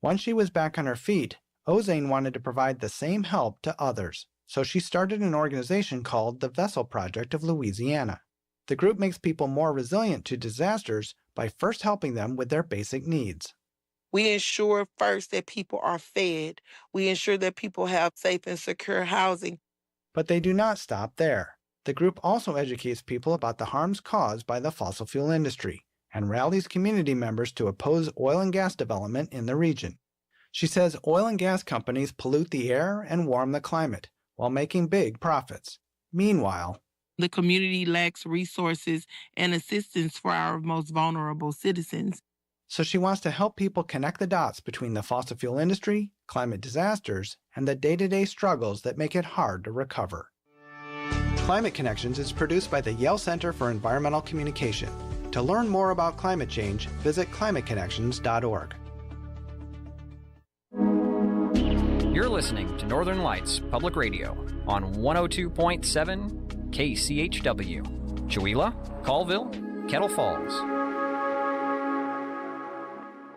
Once she was back on her feet, Ozane wanted to provide the same help to others. So she started an organization called the Vessel Project of Louisiana. The group makes people more resilient to disasters by first helping them with their basic needs. We ensure first that people are fed. We ensure that people have safe and secure housing. But they do not stop there. The group also educates people about the harms caused by the fossil fuel industry and rallies community members to oppose oil and gas development in the region. She says oil and gas companies pollute the air and warm the climate, while making big profits. Meanwhile, the community lacks resources and assistance for our most vulnerable citizens. So she wants to help people connect the dots between the fossil fuel industry, climate disasters, and the day-to-day struggles that make it hard to recover. Climate Connections is produced by the Yale Center for Environmental Communication. To learn more about climate change, visit climateconnections.org. You're listening to Northern Lights Public Radio on 102.7 KCHW, Chewelah, Colville, Kettle Falls.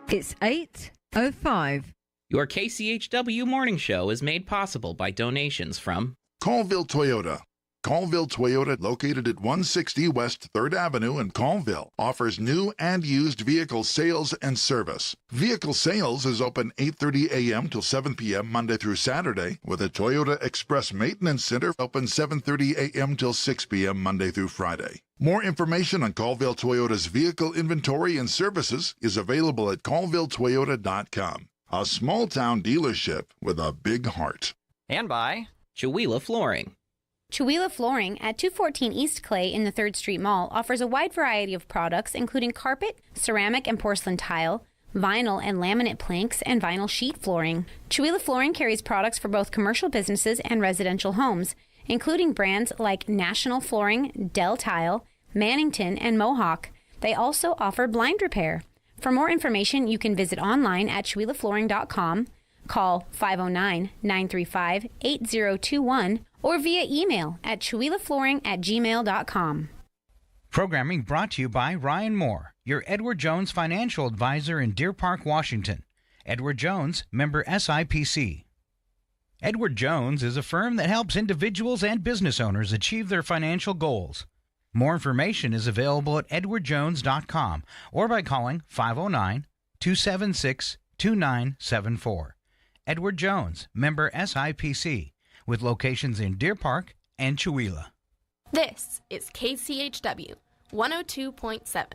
It's 8:05. Your KCHW Morning Show is made possible by donations from Colville Toyota. Colville Toyota, located at 160 West 3rd Avenue in Colville, offers new and used vehicle sales and service. Vehicle sales is open 8:30 a.m. till 7 p.m. Monday through Saturday, with a Toyota Express Maintenance Center open 7:30 a.m. till 6 p.m. Monday through Friday. More information on Colville Toyota's vehicle inventory and services is available at colvilletoyota.com. A small-town dealership with a big heart. And by Chewelah Flooring. Chewelah Flooring at 214 East Clay in the 3rd Street Mall offers a wide variety of products including carpet, ceramic and porcelain tile, vinyl and laminate planks, and vinyl sheet flooring. Chewelah Flooring carries products for both commercial businesses and residential homes, including brands like National Flooring, Dell Tile, Mannington, and Mohawk. They also offer blind repair. For more information, you can visit online at CheWelahFlooring.com, call 509-935-8021, or via email at CheWelahFlooring@gmail.com. Programming brought to you by Ryan Moore, your Edward Jones financial advisor in Deer Park, Washington. Edward Jones, member SIPC. Edward Jones is a firm that helps individuals and business owners achieve their financial goals. More information is available at edwardjones.com or by calling 509-276-2974. Edward Jones, member SIPC, with locations in Deer Park and Chewelah. This is KCHW 102.7.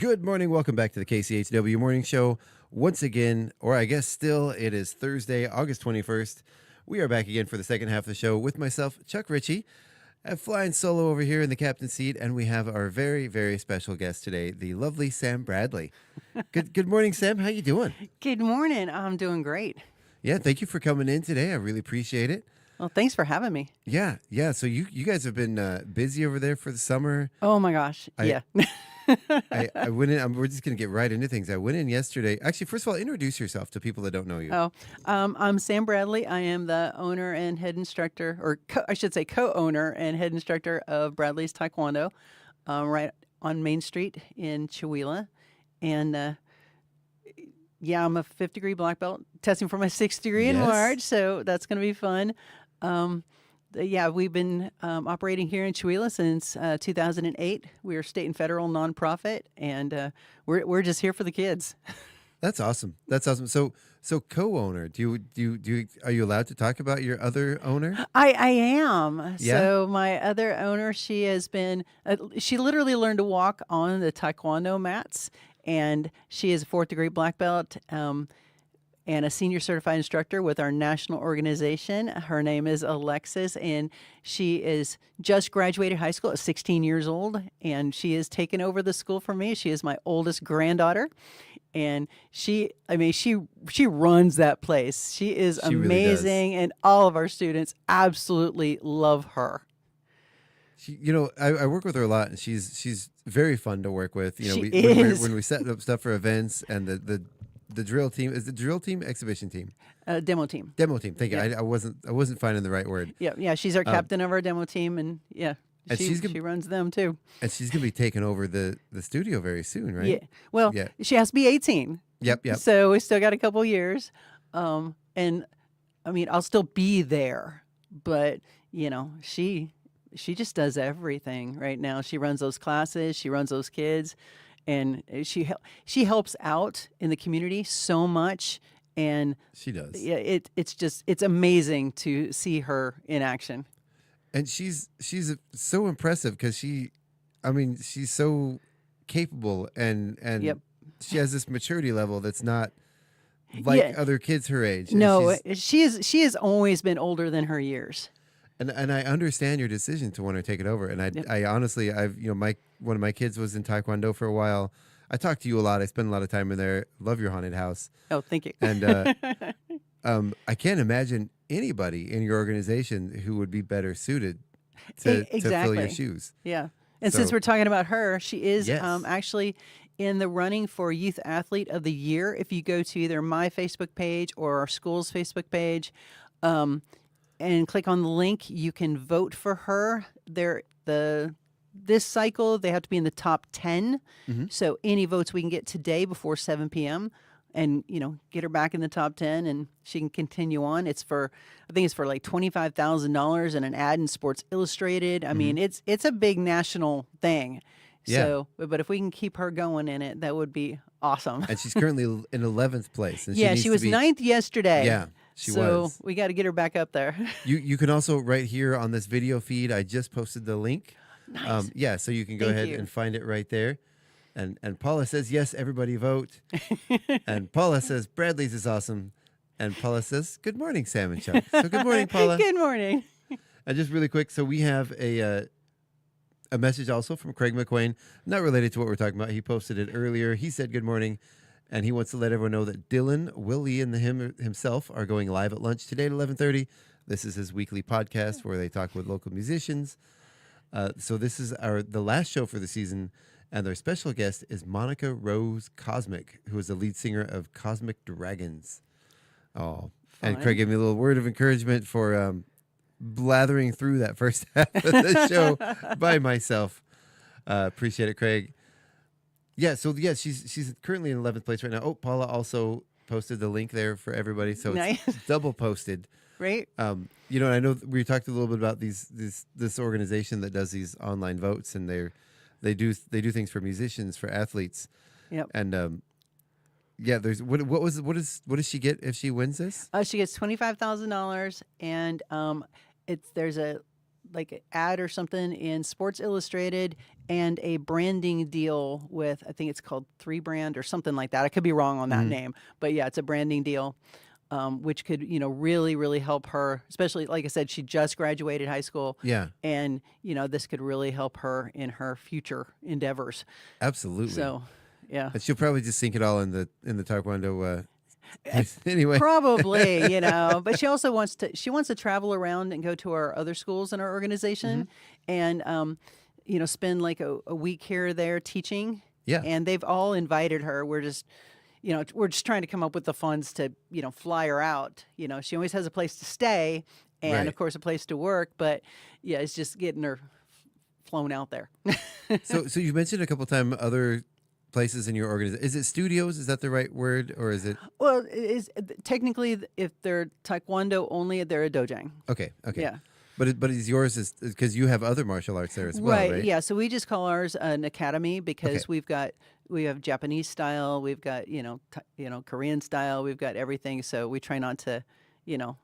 Good morning. Welcome back to the KCHW Morning Show. Once again, or I guess still, it is Thursday, August 21st. We are back again for the second half of the show with myself, Chuck Ritchie, flying solo over here in the captain's seat, and we have our very, very special guest today, the lovely Sam Bradley. Good morning, Sam. How you doing? Good morning. I'm doing great. Yeah, thank you for coming in today. I really appreciate it. Well, thanks for having me. Yeah. So you guys have been busy over there for the summer. Oh my gosh. Yeah. I went in. We're just going to get right into things. I went in yesterday. Actually, first of all, introduce yourself to people that don't know you. I'm Sam Bradley. I am the owner and head instructor, or I should say co-owner and head instructor of Bradley's Taekwondo, right on Main Street in Chewelah. And I'm a 5th degree black belt, testing for my 6th degree in March, so that's going to be fun. We've been operating here in Chewelah since 2008. We're a state and federal nonprofit, and we're just here for the kids. That's awesome. So co-owner, are you allowed to talk about your other owner? I am. Yeah? So my other owner, she has been. She literally learned to walk on the Taekwondo mats, and she is a 4th degree black belt. And a senior certified instructor with our national organization. Her name is Alexis, and she is just graduated high school at 16 years old, and she has taken over the school for me. She is my oldest granddaughter, and she runs that place. She is amazing, really, and all of our students absolutely love her. I work with her a lot, and she's very fun to work with. When we set up stuff for events, and the drill team is the drill team, exhibition team, demo team. Thank you. I wasn't finding the right word. Yeah. She's our captain of our demo team, and she runs them too. And she's gonna be taking over the studio very soon, right? Yeah. Well, she has to be 18. Yep. So we still got a couple years, and I mean I'll still be there, but she just does everything right now. She runs those classes. She runs those kids. And she helps out in the community so much, and she does. Yeah, it's amazing to see her in action. And she's so impressive because she's so capable, and she has this maturity level that's not like other kids her age. No, she has always been older than her years. And I understand your decision to want to take it over. And I honestly, one of my kids was in Taekwondo for a while. I talk to you a lot. I spend a lot of time in there. Love your haunted house. Oh, thank you. And I can't imagine anybody in your organization who would be better suited to fill your shoes. Yeah. And since we're talking about her, she is actually in the running for Youth Athlete of the Year. If you go to either my Facebook page or our school's Facebook page, and click on the link, you can vote for her. This cycle, they have to be in the top 10. Mm-hmm. So any votes we can get today before 7 p.m. and, get her back in the top 10, and she can continue on. I think it's for like $25,000 and an ad in Sports Illustrated. I mean, it's a big national thing. Yeah. So, but if we can keep her going in it, that would be awesome. And she's currently in 11th place. And she was 9th yesterday. Yeah. So we got to get her back up there. You can also, right here on this video feed, I just posted the link. Nice. So you can go ahead and find it right there. And Paula says, yes, everybody vote. And Paula says, Bradley's is awesome. And Paula says, good morning, Sam and Chuck. So good morning, Paula. Good morning. And just really quick, so we have a message also from Craig McQuain, not related to what we're talking about. He posted it earlier. He said good morning. And he wants to let everyone know that Dylan, Willie, and himself are going live at lunch today at 11:30. This is his weekly podcast where they talk with local musicians. So this is the last show for the season, and their special guest is Monica Rose Cosmic, who is the lead singer of Cosmic Dragons. Oh, fun. And Craig gave me a little word of encouragement for blathering through that first half of the show by myself. Appreciate it, Craig. Yeah, she's currently in 11th place right now. Oh, Paula also posted the link there for everybody, so it's double posted. Right. I know we talked a little bit about this organization that does these online votes, and they do things for musicians, for athletes. Yep. And there's what does she get if she wins this? She gets $25,000, and there's a like an ad or something in Sports Illustrated, and a branding deal with, I think it's called 3 Brand or something like that. I could be wrong on that name, but yeah, it's a branding deal, which could, really, really help her, especially, like I said, she just graduated high school. Yeah. And, this could really help her in her future endeavors. Absolutely. So, yeah. And she'll probably just sink it all in the Taekwondo. Anyway, probably, but she also wants to travel around and go to our other schools in our organization, and spend like a week here or there teaching. Yeah. And they've all invited her. We're just trying to come up with the funds to fly her out. She always has a place to stay and Right. of course a place to work, but yeah, it's just getting her flown out there. so you mentioned a couple times other places in your organization. Is it studios? Is that the right word, or is it? Well, technically, if they're Taekwondo only, they're a dojang. Okay. Yeah. But is yours is because you have other martial arts there as well, right? Yeah. So we just call ours an academy because we have Japanese style, we've got Korean style, we've got everything. So we try not to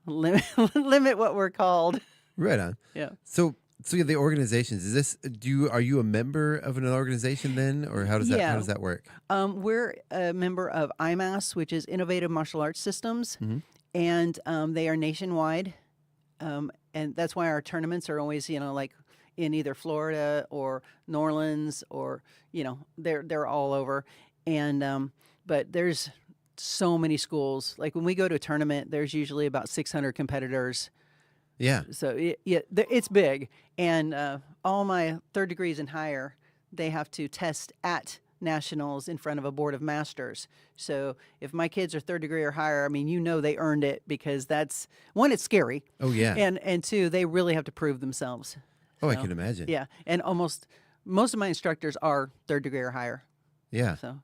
limit what we're called. Right on. Yeah. So yeah, the organizations, are you a member of an organization then, or how does that work? We're a member of IMAS, which is Innovative Martial Arts Systems, and they are nationwide, and that's why our tournaments are always like in either Florida or New Orleans, or they're all over, and but there's so many schools. Like when we go to a tournament, there's usually about 600 competitors. Yeah. So it's big, and all my third degrees and higher, they have to test at nationals in front of a board of masters. So if my kids are third degree or higher, I mean, they earned it, because that's one, it's scary. Oh yeah. And two, they really have to prove themselves. Oh, I can imagine. Yeah, and most of my instructors are third degree or higher. Yeah. So,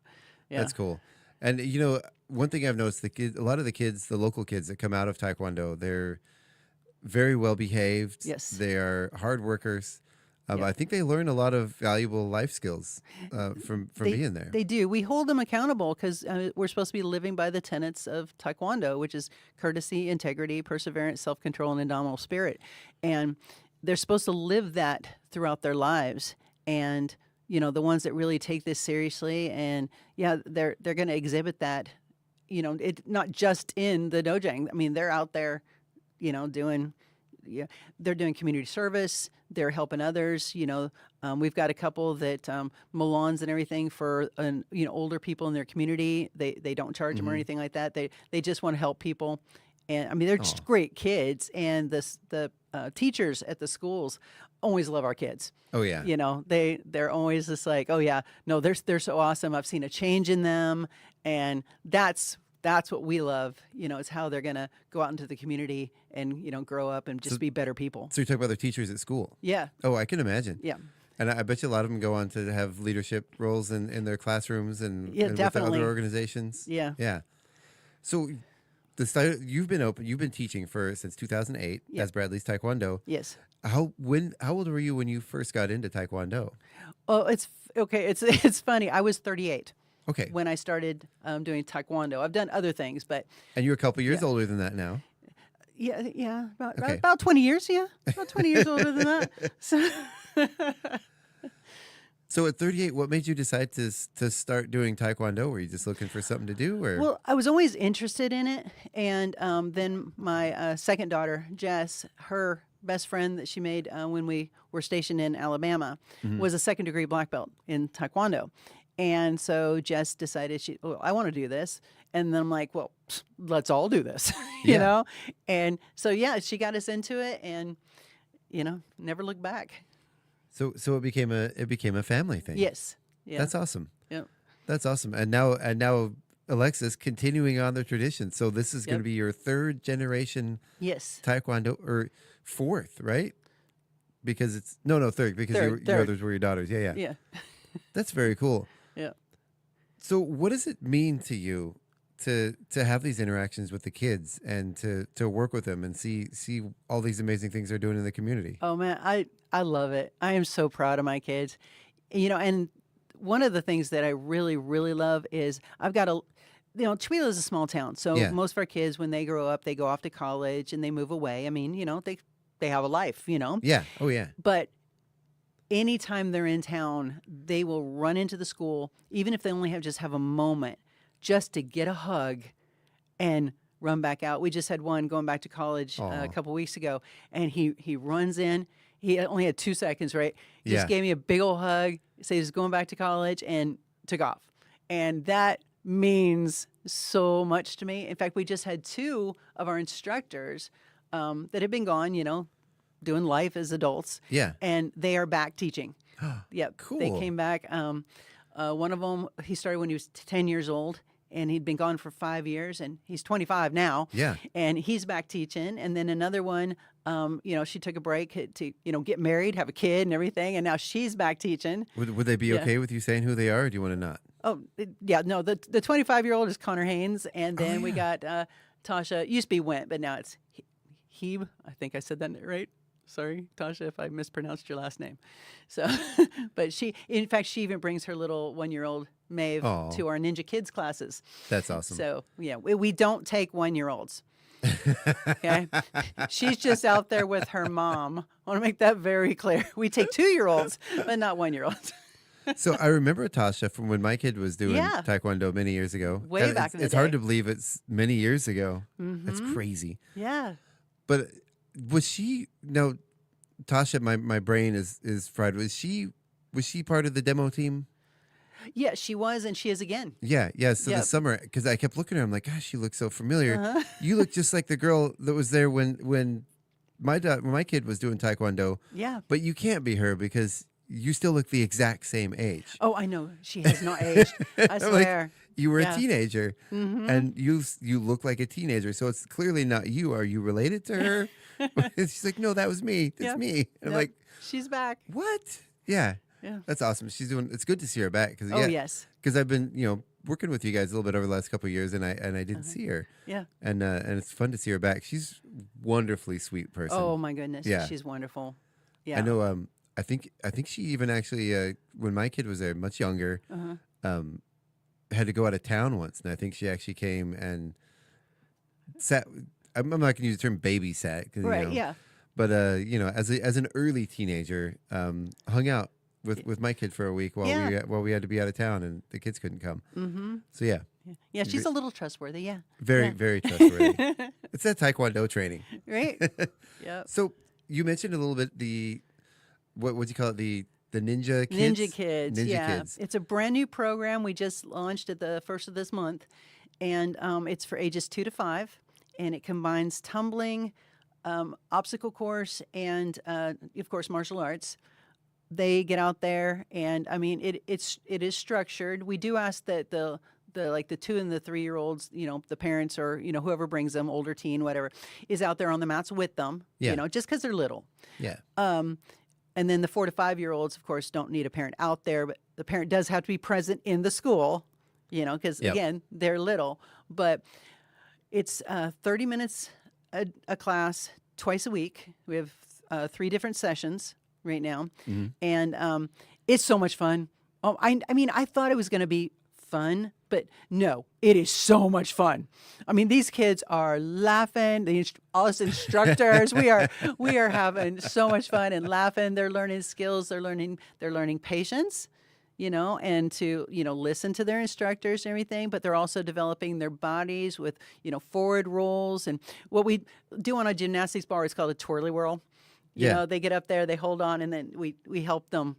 yeah, that's cool. And one thing I've noticed, a lot of the kids, the local kids that come out of Taekwondo, they're very well behaved. Yes. They are hard workers. Yep. I think they learn a lot of valuable life skills from being there. They do. We hold them accountable because we're supposed to be living by the tenets of Taekwondo, which is courtesy, integrity, perseverance, self-control, and indomitable spirit. And they're supposed to live that throughout their lives. And, the ones that really take this seriously, and they're going to exhibit that, not just in the dojang. I mean, they're out there, they're doing community service. They're helping others. We've got a couple that Milans and everything for older people in their community. They don't charge them or anything like that. They just want to help people, and I mean they're just great kids. And the teachers at the schools always love our kids. Oh yeah. They're always just like, oh yeah, no, they're so awesome. I've seen a change in them, and that's what we love. It's how they're going to go out into the community and, grow up and just be better people. So you're talking about their teachers at school? Yeah. Oh, I can imagine. Yeah. And I bet you a lot of them go on to have leadership roles in their classrooms and with the definitely. other organizations. Yeah. Yeah. So you've been teaching since 2008 as Bradley's Taekwondo. Yes. How old were you when you first got into Taekwondo? Oh, it's okay. It's funny. I was 38. Okay. When I started doing Taekwondo. I've done other things, but... And you're a couple years older than that now. Yeah. About 20 years, yeah. About 20 years older than that. So at 38, what made you decide to start doing Taekwondo? Were you just looking for something to do? Or? Well, I was always interested in it. And then my second daughter, Jess, her best friend that she made when we were stationed in Alabama was a second-degree black belt in Taekwondo. And so Jess decided I want to do this. And then I'm like, well, let's all do this, you know? And so, she got us into it and, never looked back. So it became a family thing. Yes. Yeah. That's awesome. Yep. That's awesome. And now Alexis continuing on the tradition. So this is going to be your third generation Taekwondo, or fourth, right? Because it's third, because your others were your daughters. Yeah. Yeah. That's very cool. Yeah. So what does it mean to you to have these interactions with the kids and to work with them and see all these amazing things they're doing in the community? Oh man, I love it. I am so proud of my kids. And one of the things that I really, really love is I've got Chewila is a small town. So most of our kids, when they grow up, they go off to college and they move away. I mean, they have a life, Yeah. Oh yeah. But anytime they're in town, they will run into the school, even if they only have a moment, just to get a hug and run back out. We just had one going back to college a couple weeks ago, and he runs in. He only had 2 seconds, right? Just gave me a big old hug, said he's going back to college, and took off. And that means so much to me. In fact, we just had 2 of our instructors that had been gone, doing life as adults. Yeah. And they are back teaching. Yep. Cool. They came back. One of them, he started when he was 10 years old, and he'd been gone for 5 years, and he's 25 now. Yeah. And he's back teaching. And then another one, she took a break to, get married, have a kid and everything. And now she's back teaching. Would they be okay with you saying who they are, or do you want to not? Oh, yeah. No, the 25-year-old is Connor Haynes. And then we got Tasha, used to be Went, but now it's Heeb. I think I said that right. Sorry, Tasha, if I mispronounced your last name. So, but in fact, she even brings her little 1-year-old Maeve to our Ninja Kids classes. That's awesome. So, yeah, we don't take 1-year-olds. Okay, she's just out there with her mom. I want to make that very clear. We take 2-year-olds, but not 1-year-olds. So I remember Tasha from when my kid was doing Taekwondo many years ago. Way back in the day. It's hard to believe it's many years ago. Mm-hmm. That's crazy. Yeah. But was she Tasha? My brain is fried. Was she part of the demo team? Yeah, she was, and she is again. Yeah. So the summer, because I kept looking at her, I'm like, gosh, she looks so familiar. Uh-huh. You look just like the girl that was there when my kid was doing Taekwondo. Yeah. But you can't be her because you still look the exact same age. Oh, I know. She has not aged. I swear. Like, you were a teenager, and you look like a teenager. So it's clearly not you. Are you related to her? She's like, no, that was me. That's me. And I'm like, she's back. What? Yeah. Yeah. That's awesome. She's doing. It's good to see her back. Cause, yes. Because I've been, working with you guys a little bit over the last couple of years, and I didn't see her. Yeah. And it's fun to see her back. She's a wonderfully sweet person. Oh my goodness. Yeah. She's wonderful. Yeah. I know. I think she even actually, when my kid was there, much younger, had to go out of town once, and I think she actually came and sat. I'm not going to use the term babysat, right? Yeah. But as an early teenager, hung out with my kid for a week while we had to be out of town, and the kids couldn't come. Mm-hmm. So yeah. Yeah, she's a little trustworthy. Yeah. Very, very trustworthy. It's that Taekwondo training, right? Yeah. So you mentioned a little bit the what would you call it, the Ninja Kids? Ninja Kids. Ninja Kids. It's a brand new program we just launched at the first of this month, and it's for ages 2 to 5, and it combines tumbling, obstacle course, and of course martial arts. They get out there, and I mean it is structured. We do ask that the 2 and the 3-year-olds, the parents or whoever brings them, older teen, whatever, is out there on the mats with them. Yeah. Just because they're little. Yeah. And then the 4 to 5-year-olds, of course, don't need a parent out there, but the parent does have to be present in the school, because again, they're little. But it's 30 minutes a class twice a week. We have 3 different sessions right now, and it's so much fun. Oh, I mean, I thought it was going to be fun, but no, it is so much fun. I mean, these kids are laughing. All us instructors, we are having so much fun and laughing. They're learning skills. They're learning patience, and to listen to their instructors and everything. But they're also developing their bodies with forward rolls, and what we do on a gymnastics bar is called a twirly whirl. They get up there, they hold on, and then we help them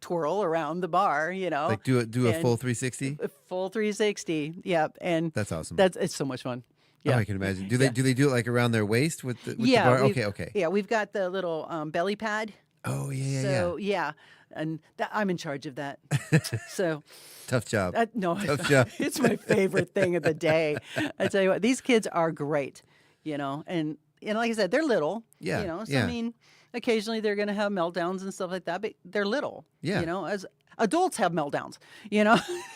twirl around the bar, like do a full 360. A full 360, yep, and that's awesome. It's so much fun. Yeah, I can imagine. Do they do it like around their waist with the bar? Okay. Yeah, we've got the little belly pad. Oh yeah. So and I'm in charge of that. So tough job. Tough job. It's my favorite thing of the day. I tell you what, these kids are great. And like I said, they're little. Yeah. So I mean, occasionally they're going to have meltdowns and stuff like that, but they're little. Yeah. As adults have meltdowns,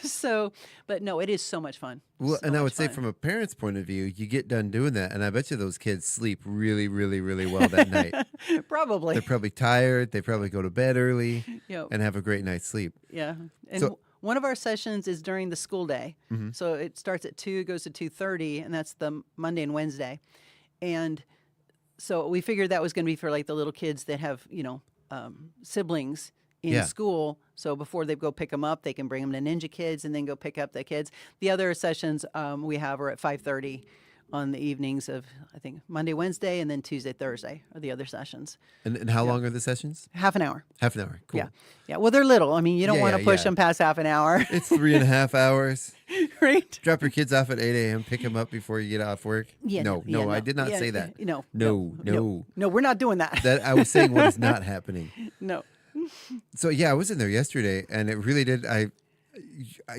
So, but no, it is so much fun. Well, and I would say from a parent's point of view, you get done doing that, and I bet you those kids sleep really, really, really well that night. Probably. They're probably tired. They probably go to bed early and have a great night's sleep. Yeah. And one of our sessions is during the school day. Mm-hmm. So it starts at 2, goes to 2:30, and that's the Monday and Wednesday. And so we figured that was going to be for like the little kids that have, siblings in school. So before they go pick them up, they can bring them to Ninja Kids and then go pick up the kids. The other sessions we have are at 5:30 on the evenings of, I think, Monday, Wednesday, and then Tuesday, Thursday are the other sessions. And how long are the sessions? Half an hour. Half an hour. Cool. Yeah. Yeah. Well, they're little. I mean, you don't want to push them past half an hour. It's 3.5 hours. Right. Drop your kids off at 8 a.m., pick them up before you get off work. Yeah, No, I did not say that. No, we're not doing that. That I was saying what is not happening. No. So I was in there yesterday, and it really did.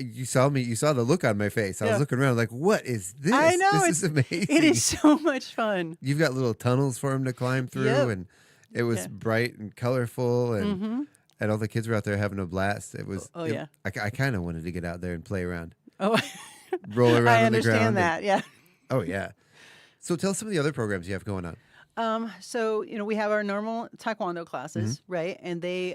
You saw me. You saw the look on my face. I was looking around like, "What is this? I know. This is amazing. It is so much fun. You've got little tunnels for them to climb through, and it was bright and colorful, and all the kids were out there having a blast. It was. I kind of wanted to get out there and play around. Oh, roll around I on the ground. understand that. Yeah. Oh yeah. So tell us some of the other programs you have going on. So we have our normal Taekwondo classes, right? And they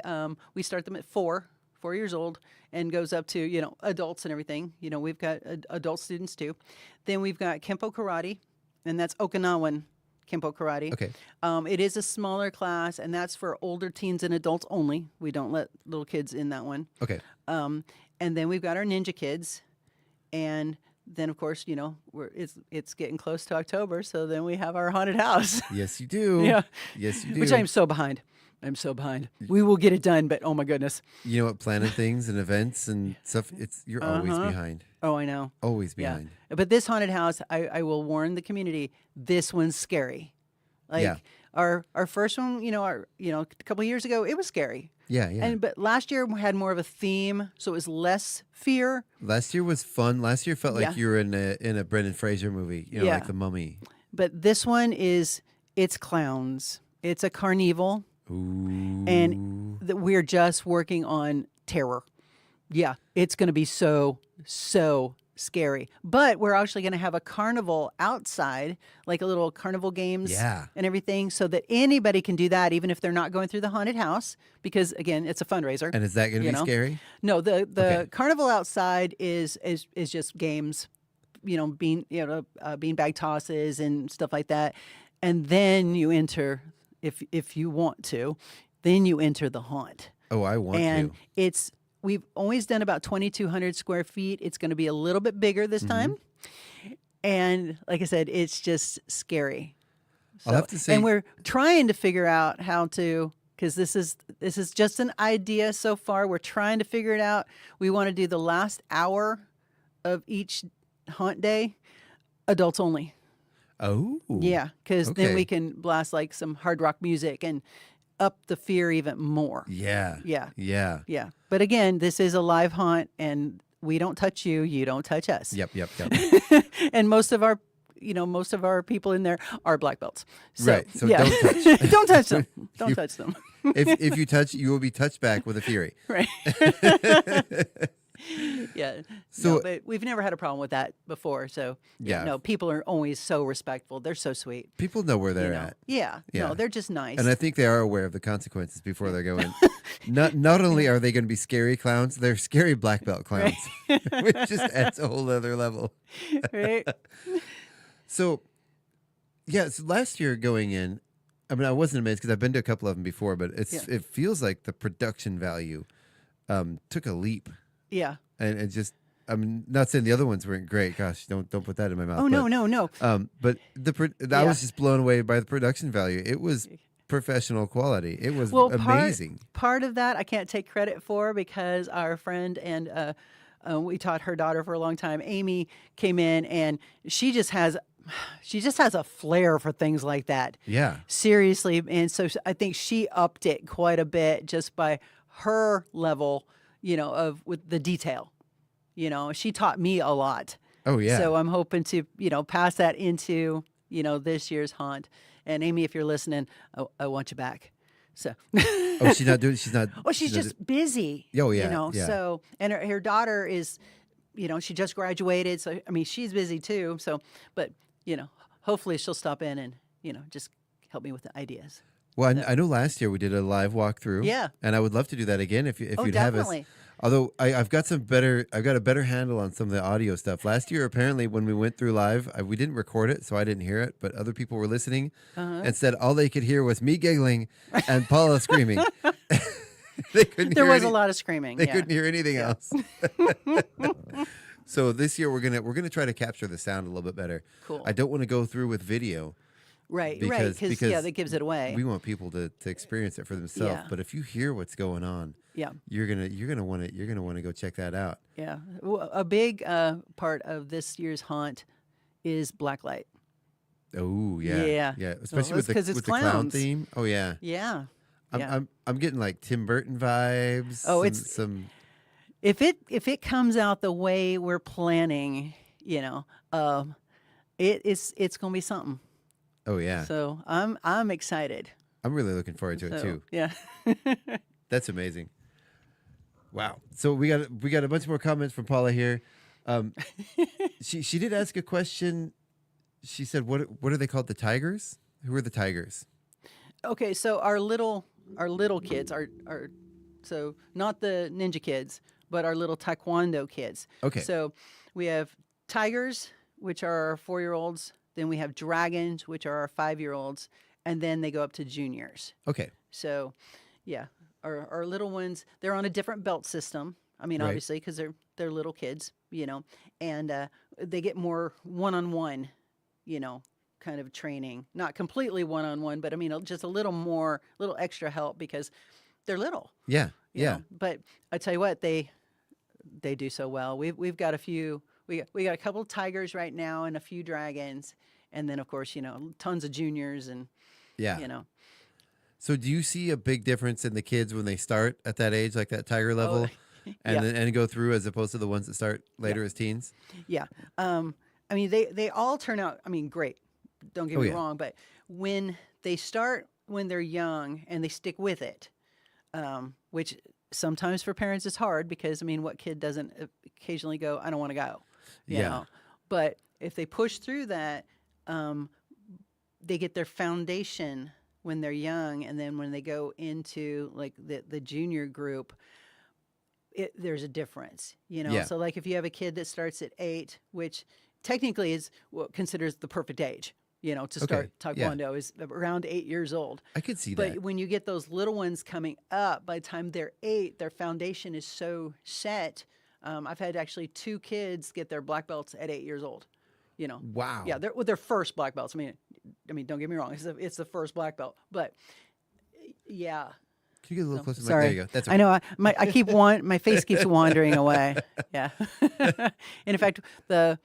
we start them at 4 years old, and goes up to adults and everything. We've got adult students too. Then we've got Kempo Karate, and that's Okinawan Kempo Karate. Okay. It is a smaller class, and that's for older teens and adults only. We don't let little kids in that one. Okay. And then we've got our Ninja Kids, and then of course it's getting close to October, so then we have our haunted house. Yes, you do. Yeah. Yes, you do. Which I'm so behind. We will get it done, but oh my goodness. You know what? Planning things and events and stuff. You're always behind. Oh, I know. Always behind. Yeah. But this haunted house, I will warn the community. This one's scary. Our first one, a couple of years ago, it was scary. Yeah. But last year we had more of a theme, so it was less fear. Last year was fun. Last year felt like you were in a Brendan Fraser movie, like The Mummy. But this one it's clowns. It's a carnival. Ooh. And we're just working on terror. Yeah, it's going to be so scary. But we're actually going to have a carnival outside, like a little carnival games and everything, so that anybody can do that, even if they're not going through the haunted house, because, again, it's a fundraiser. And is that going to be scary? No, the carnival outside is just games, beanbag tosses and stuff like that. And then you enter... If you want to, then you enter the haunt. Oh, I want to. And we've always done about 2,200 square feet. It's going to be a little bit bigger this time. And like I said, it's just scary. I'll have to say, and we're trying to figure out how to, because this is just an idea so far. We're trying to figure it out. We want to do the last hour of each haunt day, adults only. Oh. Yeah, because then we can blast like some hard rock music and up the fear even more. Yeah. Yeah. But again, this is a live haunt, and we don't touch you. You don't touch us. Yep. And most of our people in there are black belts. So, right. So don't touch. Don't touch them. Don't touch them. if you touch, you will be touched back with a fury. Right. Yeah. So, but we've never had a problem with that before. So people are always so respectful. They're so sweet. People know where they're at. Yeah. No, they're just nice. And I think they are aware of the consequences before they go in. Not only are they going to be scary clowns, they're scary black belt clowns, which just adds a whole other level. Right. So last year going in, I mean, I wasn't amazed because I've been to a couple of them before, but it feels like the production value took a leap. Yeah. And it just, I'm not saying the other ones weren't great. Gosh, don't put that in my mouth. Oh, no. But I was just blown away by the production value. It was professional quality. It was amazing. Part of that I can't take credit for, because our friend and we taught her daughter for a long time, Amy, came in, and she just has a flair for things like that. Yeah. Seriously. And so I think she upped it quite a bit just by her level, with the detail. She taught me a lot. Oh, yeah. So I'm hoping to, pass that into, this year's haunt. And Amy, if you're listening, I want you back. So. Oh, she's not. Oh, she's just busy. Oh, yeah. Yeah. So, and her daughter is, she just graduated. So, I mean, she's busy too. So, but, hopefully she'll stop in and, just help me with the ideas. Well, I know last year we did a live walkthrough. Yeah. And I would love to do that again if you'd have us. Although I've got a better handle on some of the audio stuff. Last year, apparently, when we went through live, we didn't record it, so I didn't hear it, but other people were listening and said all they could hear was me giggling and Paula screaming. There was a lot of screaming. They couldn't hear anything else. So this year we're gonna try to capture the sound a little bit better. Cool. I don't want to go through with video. Right, because that gives it away. We want people to experience it for themselves. Yeah. But if you hear what's going on, you're gonna want to go check that out. Yeah, a big part of this year's haunt is blacklight. Oh yeah, especially with the clown theme. Oh yeah, yeah. I'm getting like Tim Burton vibes. Oh, some. If it comes out the way we're planning, it's gonna be something. Oh yeah. So I'm excited. I'm really looking forward to it too. Yeah. That's amazing. Wow. So we got a bunch more comments from Paula here. She did ask a question. She said, "What are they called? The Tigers? Who are the Tigers?" Okay, so our little kids are so not the ninja kids, but our little taekwondo kids. Okay. So we have tigers, which are our 4-year-olds. Then we have dragons, which are our 5-year-olds, and then they go up to juniors. Okay. So, yeah, our little ones, they're on a different belt system. I mean, Right. obviously, because they're little kids, and they get more one-on-one, kind of training. Not completely one-on-one, but I mean, just a little extra help because they're little. Yeah. you know. But I tell you what, they do so well. We've got a few. We got a couple of tigers right now and a few dragons, and then of course tons of juniors and So do you see a big difference in the kids when they start at that age, like that tiger level, and go through as opposed to the ones that start later as teens? Yeah. I mean, they all turn out, great. Don't get me wrong, but when they start when they're young and they stick with it, which sometimes for parents is hard because, what kid doesn't occasionally go, I don't want to go, you know? But if they push through that, they get their foundation when they're young, and then when they go into like the junior group, there's a difference, So like if you have a kid that starts at 8, which technically is what considers the perfect age, to start taekwondo is around 8 years old. I could see but that. When you get those little ones coming up, by the time they're 8, their foundation is so set. I've had actually 2 kids get their black belts at 8 years old. Wow. Yeah, they're with their first black belts. I mean, don't get me wrong. It's the first black belt, but yeah. Can you get a little closer? Sorry. There you go. That's okay. I know. I keep my face keeps wandering away. Yeah. And in fact, I've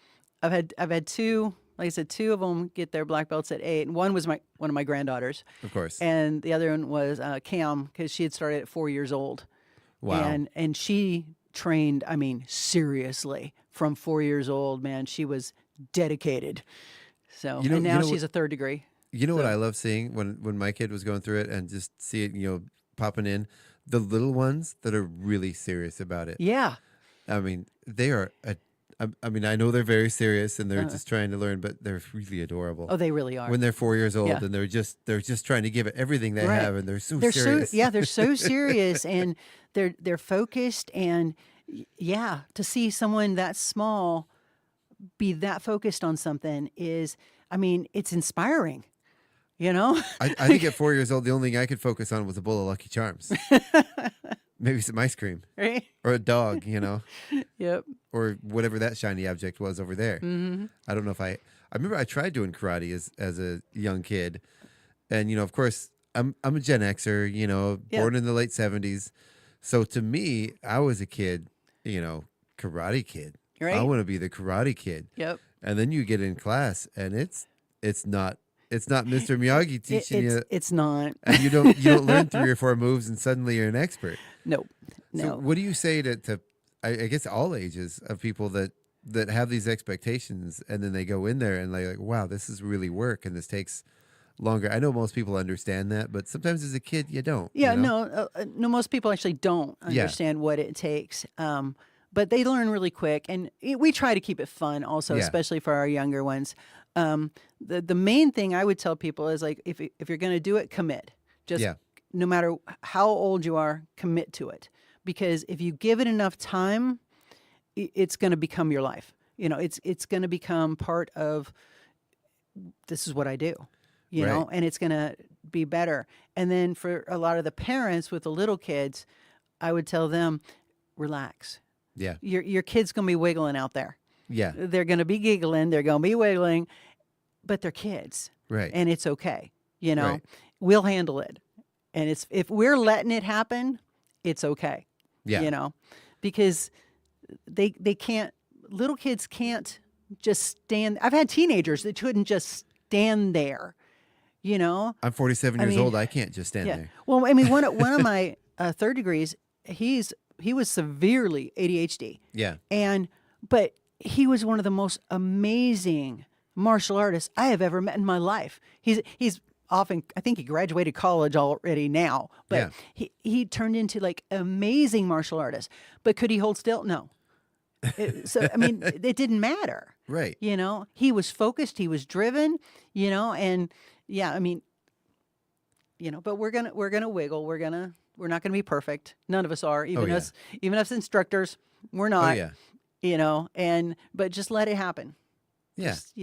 had 2. Like I said, 2 of them get their black belts at 8, and one was one of my granddaughters. Of course. And the other one was Cam, because she had started at 4 years old. Wow. And she trained, seriously, from 4 years old. Man, she was dedicated. So and now she's a 3rd degree. You know what I love seeing when my kid was going through it, and just see it, popping in, the little ones that are really serious about it. Yeah. They are. I know they're very serious and they're just trying to learn, but they're really adorable. Oh, they really are. When they're 4 years old and they're just trying to give it everything they have, and they're serious. They're so serious, and they're focused, and to see someone that small be that focused on something is, it's inspiring. I think at 4 years old, the only thing I could focus on was a bowl of Lucky Charms. Maybe some ice cream. Right? Or a dog, Yep. Or whatever that shiny object was over there. Mm-hmm. I don't know if I remember I tried doing karate as a young kid. And, of course, I'm a Gen Xer, born in the late 70s. So to me, I was a kid, karate kid. Right. I want to be the karate kid. Yep. And then you get in class and it's not Mr. Miyagi teaching you. It's not. And you don't learn 3 or 4 moves and suddenly you're an expert. No. So what do you say to I guess all ages of people that have these expectations, and then they go in there and they're like, wow, this is really work and this takes longer. I know most people understand that, but sometimes as a kid you don't. Yeah, no, most people actually don't understand what it takes. But they learn really quick, and we try to keep it fun also, especially for our younger ones. The main thing I would tell people is, like, if you're going to do it, commit. Just no matter how old you are, commit to it, because if you give it enough time, it's going to become your life. It's going to become part of, this is what I do, Right. and it's going to be better. And then for a lot of the parents with the little kids, I would tell them, relax. Yeah. Your kid's going to be wiggling out there. Yeah. They're going to be giggling. They're going to be wiggling, but they're kids. Right. And it's okay. Right. We'll handle it. And if we're letting it happen, it's okay. Yeah. Because they can't, little kids can't just stand. I've had teenagers that couldn't just stand there, I'm 47 years old. I can't just stand there. Well, I mean, one of my third degrees, he was severely ADHD. Yeah. But he was one of the most amazing martial artists I have ever met in my life. He's often, I think he graduated college already now, but he turned into like amazing martial artist. But could he hold still? No. So I mean, it didn't matter. Right. He was focused, he was driven, and yeah, I mean, but we're gonna wiggle. We're not gonna be perfect. None of us are. Even us instructors, we're not. Oh, yeah. But just let it happen. Yeah. Just,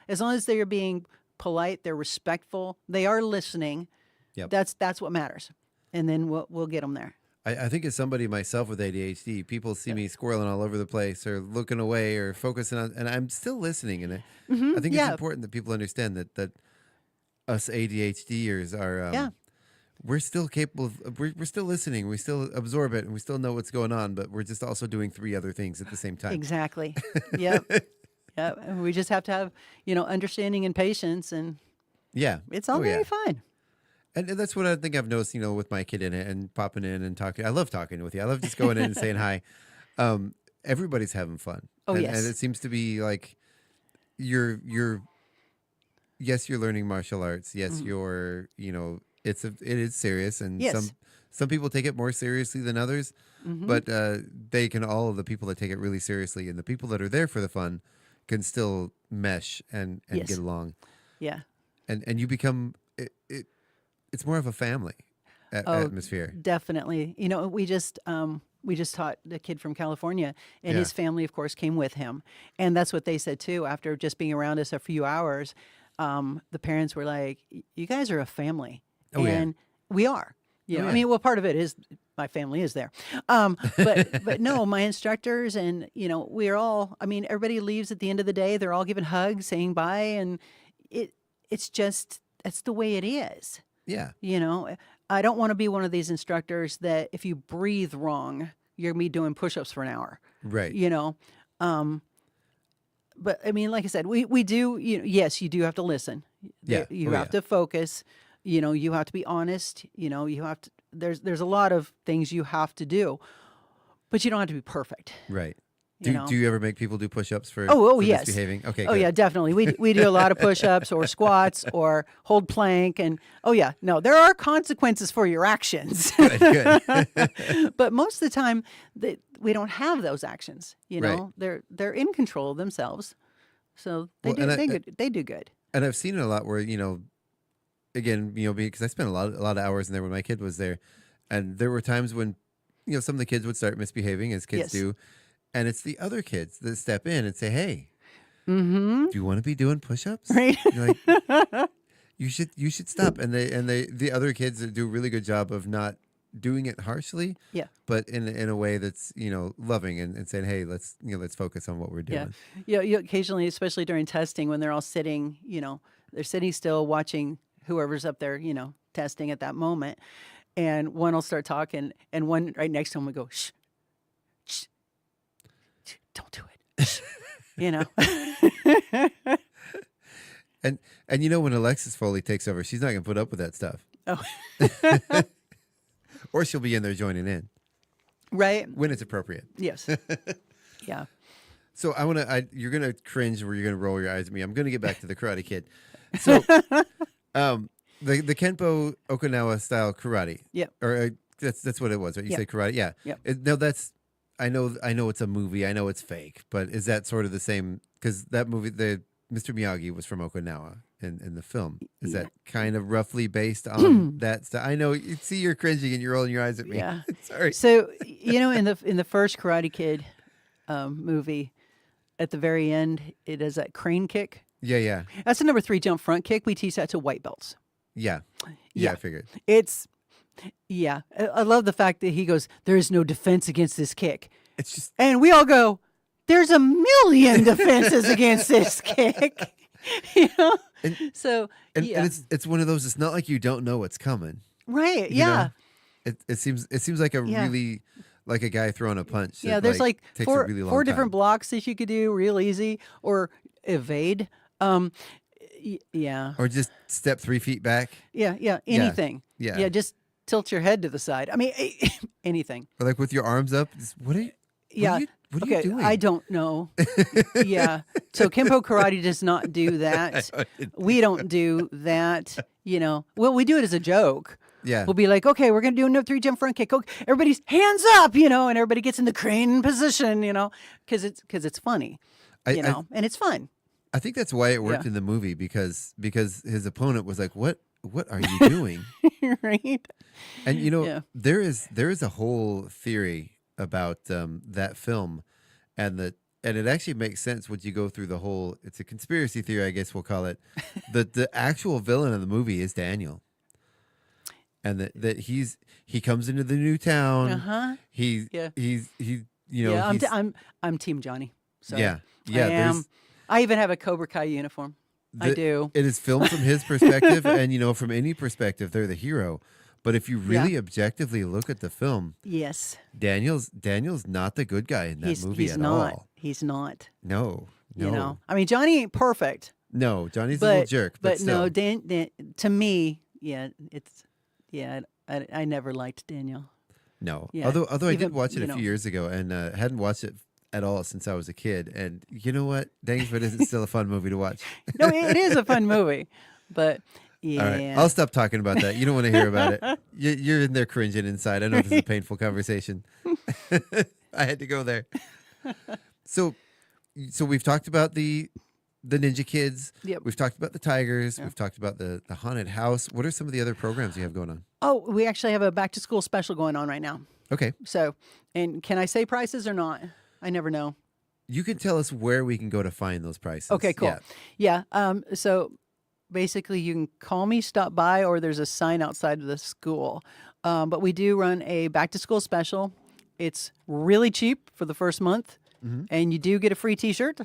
as long as they're being polite, they're respectful, they are listening. Yep. That's what matters. And then we'll get them there. I think as somebody myself with ADHD, people see me squirreling all over the place or looking away or focusing on, and I'm still listening. And I think it's important that people understand that us ADHDers are, we're still capable of, we're still listening. We still absorb it and we still know what's going on, but we're just also doing 3 other things at the same time. Exactly. Yep. Yep. And we just have to have, understanding and patience, and it's all going to be fine. And that's what I think I've noticed, with my kid in it and popping in and talking. I love talking with you. I love just going in and saying hi. Everybody's having fun. Oh, and, yes. And it seems to be like you're learning martial arts. Yes, you're, it is serious. And some people take it more seriously than others. Mm-hmm. But all of the people that take it really seriously and the people that are there for the fun can still mesh and get along. Yeah. And you become... It's more of a family atmosphere. Definitely. We just taught the kid from California, and his family, of course, came with him. And that's what they said, too. After just being around us a few hours, the parents were like, you guys are a family. Oh, and we are. I mean, well, part of it is my family is there. But no, my instructors and, we're all, I mean, everybody leaves at the end of the day. They're all giving hugs, saying bye. And it's just, that's the way it is. Yeah. I don't want to be one of these instructors that if you breathe wrong, you're going to be doing push-ups for an hour. Right. But I mean, like I said, we do, yes, you do have to listen. Yeah. You have to focus, you have to be honest, you have to, there's a lot of things you have to do, but you don't have to be perfect. Right. Do you ever make people do push-ups for yes. misbehaving? Okay. Oh, good. yeah, definitely. We do a lot of push-ups or squats or hold plank. And, no, there are consequences for your actions. Good. But most of the time, we don't have those actions. Right. They're in control of themselves. So they do good. And I've seen it a lot where, again, because I spent a lot of hours in there when my kid was there. And there were times when, some of the kids would start misbehaving, as kids do. And it's the other kids that step in and say, "Hey, do you want to be doing push-ups?" Right? You're like, you should stop. And the other kids do a really good job of not doing it harshly, but in a way that's loving and saying, "Hey, let's focus on what we're doing." Yeah. You occasionally, especially during testing, when they're all sitting, they're sitting still watching whoever's up there, testing at that moment, and one will start talking, and one right next to him will go, "Shh. Don't do it." And when Alexis Foley takes over, she's not going to put up with that stuff. Oh. Or she'll be in there joining in. Right. When it's appropriate. Yes. Yeah. So you're going to cringe or you're going to roll your eyes at me. I'm going to get back to the Karate Kid. So the Kenpo Okinawa style karate. Yeah. Or that's what it was, right? You say karate? Yeah. Yep. No, that's... I know it's a movie. I know it's fake, but is that sort of the same? Because that movie, the Mr. Miyagi was from Okinawa, in the film. Is that kind of roughly based on that stuff? I know. See, you're cringing and you're rolling your eyes at me. Yeah. Sorry. So in the first Karate Kid movie, at the very end, it does that crane kick. Yeah. That's the number 3 jump front kick. We teach that to white belts. Yeah. Yeah. I figured. I love the fact that he goes, there is no defense against this kick. It's just, and we all go, there's a million defenses against this kick. And it's one of those. It's not like you don't know what's coming. Right. You know? It seems like a really like a guy throwing a punch. Yeah. That, There's like takes a really long four time. different blocks that you could do real easy or evade. Yeah. Or just step 3 feet back. Yeah. Anything. Yeah. Just tilt your head to the side. I mean, anything. Or like with your arms up. What are you? What are you doing? I don't know. Yeah. So Kempo Karate does not do that. We don't do that. Well, we do it as a joke. Yeah. We'll be like, okay, we're going to do another 3 jump front kick. Okay, everybody's hands up, and everybody gets in the crane position, because it's funny, and it's fun. I think that's why it worked in the movie because his opponent was like, "What are you doing?" Right. And there is a whole theory about that film, and it actually makes sense once you go through the whole. It's a conspiracy theory, I guess we'll call it. The actual villain of the movie is Daniel, and that he comes into the new town. He's I'm Team Johnny. So yeah. I am. I even have a Cobra Kai uniform. I do. It is filmed from his perspective, and from any perspective, they're the hero. But if you really objectively look at the film, yes, Daniel's not the good guy in that movie at all. He's not. No. I mean, Johnny ain't perfect. No, Johnny's a little jerk. But still. No, Dan, to me, I never liked Daniel. No, Yeah. although I did watch it a few years ago and hadn't watched it at all since I was a kid. And you know what? Dangsford isn't still a fun movie to watch. No, it is a fun movie, but yeah. All right, I'll stop talking about that. You don't want to hear about it. You're in there cringing inside. I know this is a painful conversation. I had to go there. So we've talked about the Ninja Kids. Yep. We've talked about the Tigers. Yep. We've talked about the haunted house. What are some of the other programs you have going on? Oh, we actually have a back to school special going on right now. Okay. So, and can I say prices or not? I never know. You can tell us where we can go to find those prices. Okay, cool. Yeah. So basically you can call me, stop by, or there's a sign outside of the school. But we do run a back to school special. It's really cheap for the first month, and you do get a free T-shirt.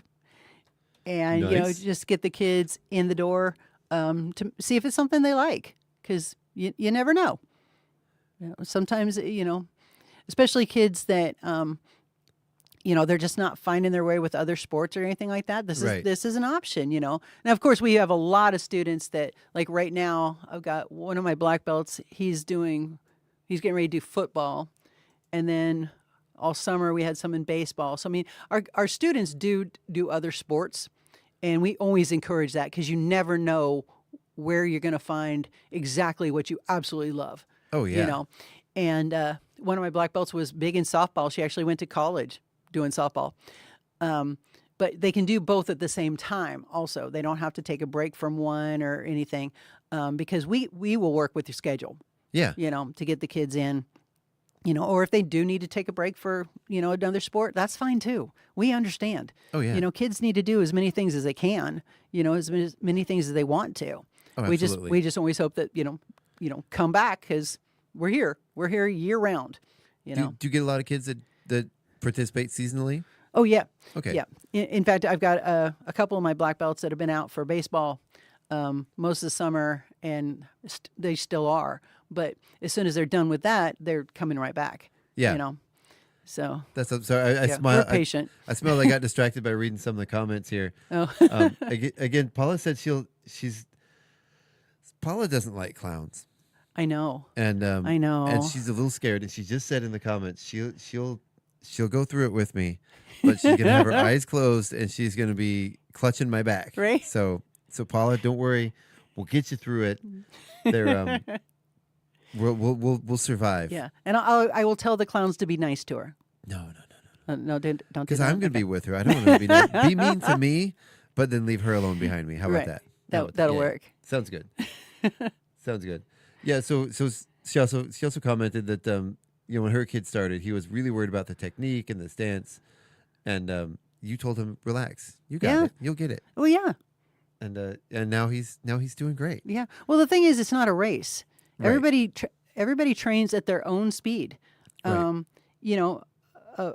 And, Nice. just get the kids in the door to see if it's something they like, because you never know. Sometimes, especially kids that, they're just not finding their way with other sports or anything like that. This is an option, Now, of course, we have a lot of students that, like right now, I've got one of my black belts. He's getting ready to do football, and then all summer we had some in baseball. So I mean, our students do other sports, and we always encourage that because you never know where you're going to find exactly what you absolutely love. Oh yeah. And one of my black belts was big in softball. She actually went to college doing softball. But they can do both at the same time also. They don't have to take a break from one or anything, because we will work with your schedule. Yeah. To get the kids in, or if they do need to take a break for, another sport, that's fine too. We understand. Oh yeah. Kids need to do as many things as they can, as many things as they want to. Oh, we absolutely. just always hope that, come back because we're here. We're here year round, Do you get a lot of kids that participate seasonally? Oh, yeah. Okay. Yeah. In fact, I've got a couple of my black belts that have been out for baseball most of the summer, and they still are. But as soon as they're done with that, they're coming right back. Yeah. So that's sorry. I smile. We're patient. I smelled. I got distracted by reading some of the comments here. Oh. Again, Paula said Paula doesn't like clowns. I know. And I know. And she's a little scared. And she just said in the comments, she'll go through it with me, but she's gonna have her eyes closed and she's gonna be clutching my back. Right. So Paula, don't worry, we'll get you through it. They're we'll survive. Yeah, and I will tell the clowns to be nice to her. No, don't do that. Because I'm gonna be with her. I don't want to be mean to me, but then leave her alone behind me. How about that? That'll work. Sounds good. Sounds good. Yeah. So she also commented that when her kid started, he was really worried about the technique and the stance, and you told him, relax, you got it, you'll get it. Well, yeah. And now he's doing great. Yeah. Well, the thing is, it's not a race. Right. Everybody trains at their own speed. Right.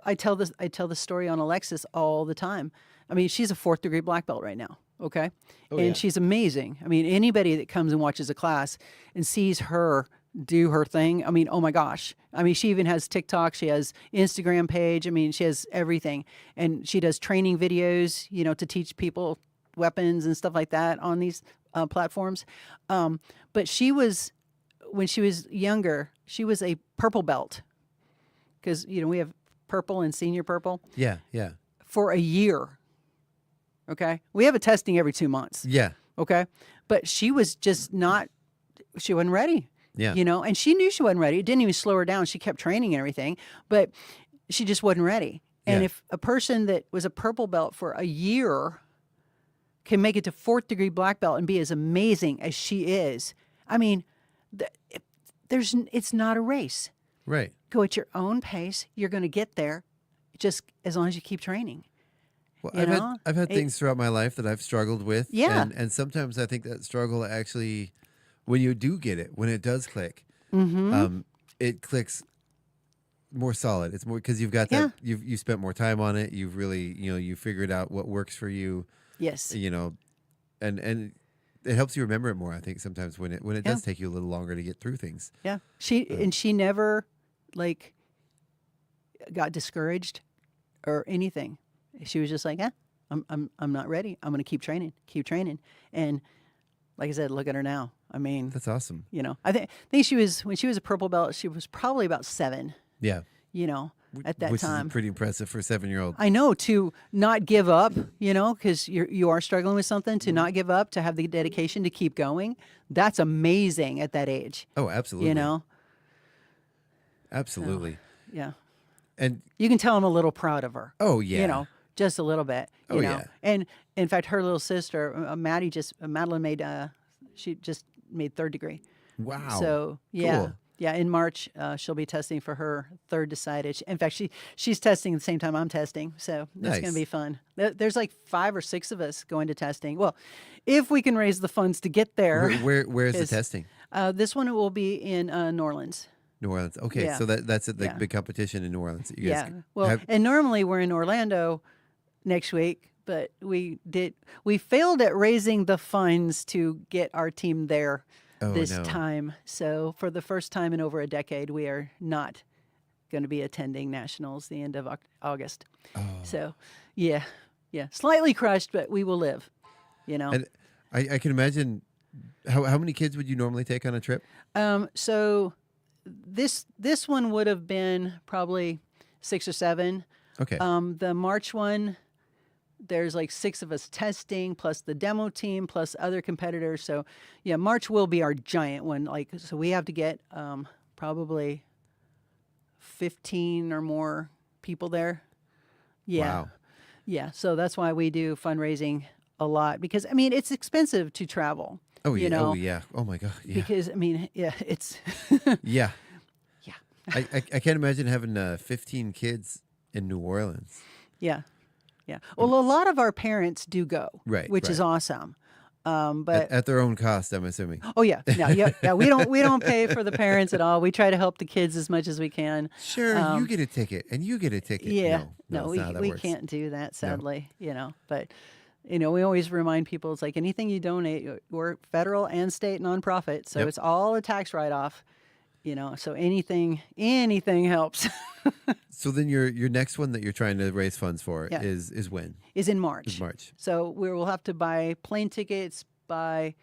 I tell this story on Alexis all the time. I mean, she's a 4th degree black belt right now. Okay. And she's amazing. I mean, anybody that comes and watches a class and sees her do her thing, I mean, oh my gosh. I mean, she even has TikTok. She has Instagram page. I mean, she has everything. And she does training videos, to teach people weapons and stuff like that on these platforms. But when she was younger, she was a purple belt. Because, we have purple and senior purple. Yeah. For a year. Okay. We have a testing every 2 months. Yeah. Okay. But she was just she wasn't ready. Yeah. And she knew she wasn't ready. It didn't even slow her down. She kept training and everything, but she just wasn't ready. And if a person that was a purple belt for a year can make it to 4th degree black belt and be as amazing as she is, I mean, it's not a race. Right. Go at your own pace. You're going to get there just as long as you keep training. Well, I've had things throughout my life that I've struggled with. Yeah. And sometimes I think that struggle actually, when you do get it, when it does click, it clicks more solid. It's more because you've got that, you spent more time on it. You've really, you figured out what works for you. Yes. And it helps you remember it more, I think, sometimes when it does take you a little longer to get through things. Yeah. She never got discouraged or anything. She was just like, I'm not ready. I'm going to keep training. And like I said, look at her now. I mean, that's awesome. I think she was, when she was a purple belt, she was probably about 7. Yeah. At that Which time. is pretty impressive for a 7-year-old. I know, to not give up, because you are struggling with something, to not give up, to have the dedication to keep going. That's amazing at that age. Oh, absolutely. Absolutely. So, yeah. And you can tell I'm a little proud of her. Oh, yeah. Just a little bit. Oh, yeah. And in fact, her little sister, Madeline she just made 3rd degree. Wow. So, yeah. Cool. Yeah, in March, she'll be testing for her 3rd decided. In fact, she's testing at the same time I'm testing, so that's going to be fun. There's like 5 or 6 of us going to testing. Well, if we can raise the funds to get there. Where's the testing? This one will be in New Orleans. New Orleans. Okay, Yeah. so that's at the big competition in New Orleans. That you guys Well, and normally we're in Orlando next week, but we failed at raising the funds to get our team there this time. So for the first time in over a decade, we are not going to be attending nationals the end of August. Oh. So, yeah, slightly crushed, but we will live. And I can imagine how many kids would you normally take on a trip? So this one would have been probably 6 or 7. Okay. The March one, there's like 6 of us testing, plus the demo team, plus other competitors. So, yeah, March will be our giant one. So we have to get probably 15 or more people there. Yeah. Wow. Yeah. So that's why we do fundraising a lot, because I mean it's expensive to travel. Oh yeah. Oh yeah. Oh my God. Yeah. Because I mean, it's. Yeah. Yeah. I can't imagine having 15 kids in New Orleans. Yeah. Yeah. Well, a lot of our parents do go, right, which is awesome. But at their own cost, I'm assuming. Oh yeah, yeah. We don't pay for the parents at all. We try to help the kids as much as we can. Sure, you get a ticket and you get a ticket. Yeah, no, we can't do that, sadly. No. But we always remind people, it's like anything you donate, we're federal and state nonprofit, so it's all a tax write-off. So anything helps. So then your next one that you're trying to raise funds for is when? Is in March. Is March. So we'll have to buy plane tickets by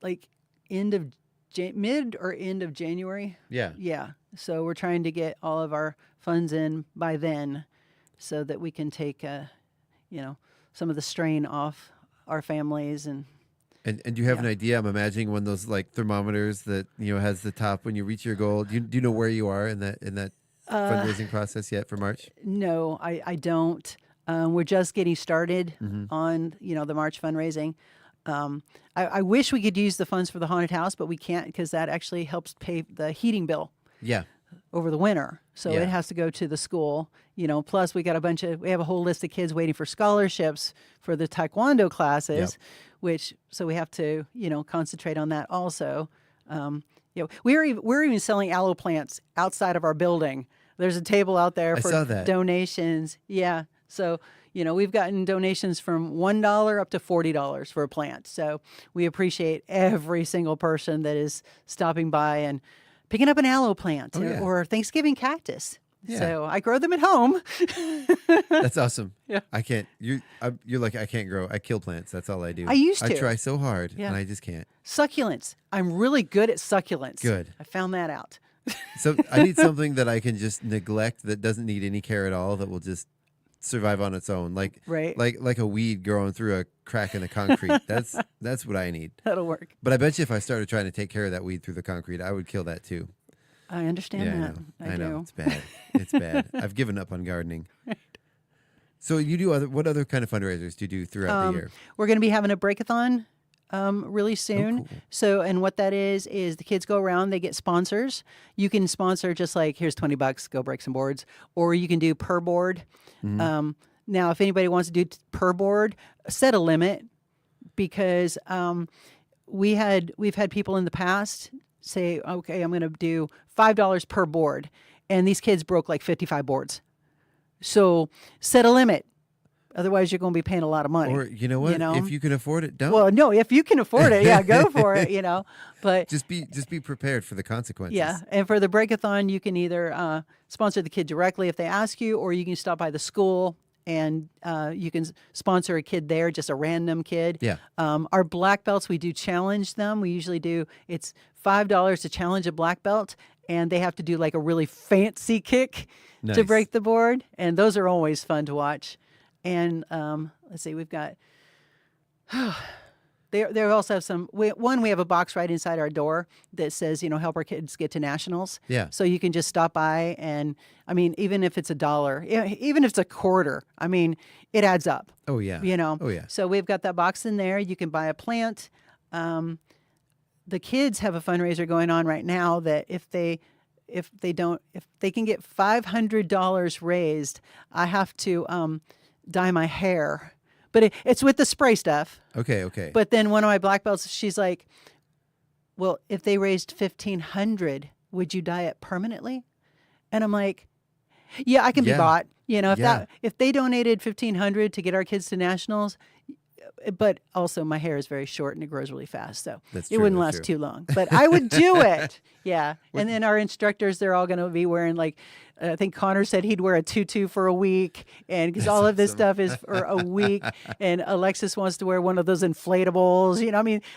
like mid or end of January. Yeah. Yeah. So we're trying to get all of our funds in by then, so that we can take some of the strain off our families. And do you have an idea? I'm imagining one of those like thermometers that has the top when you reach your goal. Do you know where you are in that fundraising process yet for March? No, I don't. We're just getting started on, the March fundraising. I wish we could use the funds for the haunted house, but we can't because that actually helps pay the heating bill. Yeah. Over the winter. So Yeah. it has to go to the school, plus we have a whole list of kids waiting for scholarships for the Taekwondo classes, so we have to, concentrate on that also. We're even selling aloe plants outside of our building. There's a table out there for donations. Yeah. So, we've gotten donations from $1 up to $40 for a plant. So we appreciate every single person that is stopping by and picking up an aloe plant or Thanksgiving cactus. Yeah. So I grow them at home. That's awesome. Yeah. I can't. You're like, I can't grow. I kill plants. That's all I do. I used to. I try so hard, Yeah. and I just can't. Succulents. I'm really good at succulents. Good. I found that out. So I need something that I can just neglect that doesn't need any care at all, that will just survive on its own, like a weed growing through a crack in the concrete. That's what I need. That'll work. But I bet you if I started trying to take care of that weed through the concrete, I would kill that too. I understand that. I know. do. It's bad. It's bad. I've given up on gardening. So you do what other kind of fundraisers do you do throughout the year? We're going to be having a breakathon really soon. Cool. So, and what that is the kids go around, they get sponsors. You can sponsor just like, here's $20, go break some boards, or you can do per board. Now, if anybody wants to do per board, set a limit, because we've had people in the past say, okay, I'm going to do $5 per board, and these kids broke like 55 boards. So set a limit. Otherwise, you're going to be paying a lot of money. Or you know what? If you can afford it, don't. Well, no, if you can afford it, yeah, go for it. But just be prepared for the consequences. Yeah, and for the breakathon, you can either sponsor the kid directly if they ask you, or you can stop by the school and you can sponsor a kid there, just a random kid. Yeah. Our black belts, we do challenge them. We usually do, it's $5 to challenge a black belt, and they have to do like a really fancy kick to break the board, and those are always fun to watch. And let's see, we've got, they also have some, we have a box right inside our door that says, help our kids get to nationals. Yeah. So you can just stop by and, even if it's $1, even if it's a quarter, it adds up. Oh, yeah. Oh, yeah. So we've got that box in there. You can buy a plant. The kids have a fundraiser going on right now that if they can get $500 raised, I have to dye my hair, but it's with the spray stuff. Okay. But then one of my black belts, she's like, well, if they raised $1,500, would you dye it permanently? And I'm like, yeah, I can be bought. If they donated $1,500 to get our kids to nationals, but also my hair is very short and it grows really fast, so it wouldn't last too long. But I would do it. Yeah. And then our instructors, they're all going to be wearing, like, I think Connor said he'd wear a tutu for a week, and because all of this stuff is for a week. And Alexis wants to wear one of those inflatables.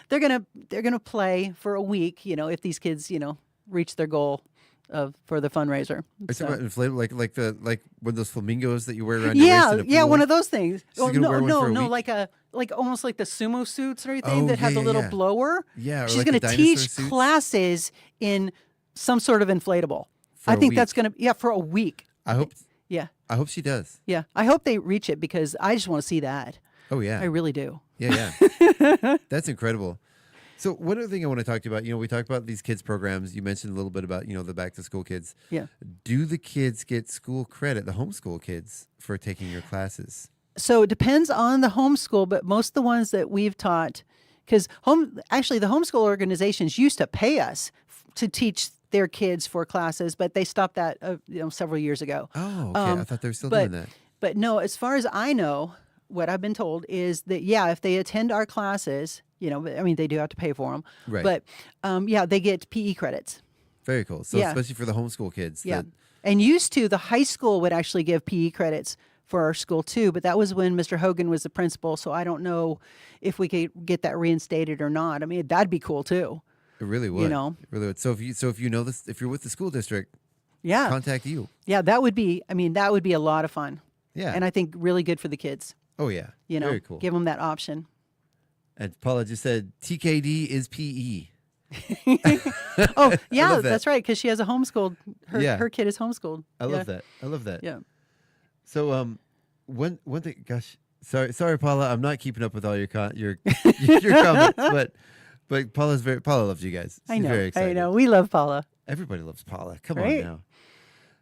They're gonna play for a week. If these kids reach their goal for the fundraiser. Are you talking about inflatable, like one of those flamingos that you wear around your waist in a pool? Yeah, one of those things. She's gonna wear one for a week? like almost like the sumo suits or anything that has a little blower. Yeah, or she's like going the to teach suits? classes in some sort of inflatable. For I a think week. that's going to for a week. I hope. Yeah. I hope she does. Yeah, I hope they reach it because I just want to see that. Oh yeah, I really do. Yeah. That's incredible. So one other thing I want to talk to you about, we talked about these kids programs. You mentioned a little bit about, the back to school kids. Yeah. Do the kids get school credit, the homeschool kids, for taking your classes? So it depends on the homeschool, but most of the ones that we've taught, because the homeschool organizations used to pay us to teach their kids for classes, but they stopped that several years ago. Oh, okay. I thought they were still doing that. But no, as far as I know, what I've been told is that, if they attend our classes, they do have to pay for them. Right. But, they get PE credits. Very cool. So especially for the homeschool kids. Yeah. And used to, the high school would actually give PE credits for our school too, but that was when Mr. Hogan was the principal, so I don't know if we could get that reinstated or not. That'd be cool too. It really would. It really would. So if you know this, if you're with the school district, contact you. Yeah, that would be a lot of fun. Yeah. And I think really good for the kids. Oh yeah. Very cool. Give them that option. And Paula just said TKD is PE. Oh yeah, that's right, because she has a homeschooled. Her kid is homeschooled. I love that. Yeah. So one thing, gosh, sorry, Paula, I'm not keeping up with all your your comments, but Paula loves you guys. She's very excited. I know. We love Paula. Everybody loves Paula. Come Right? on now.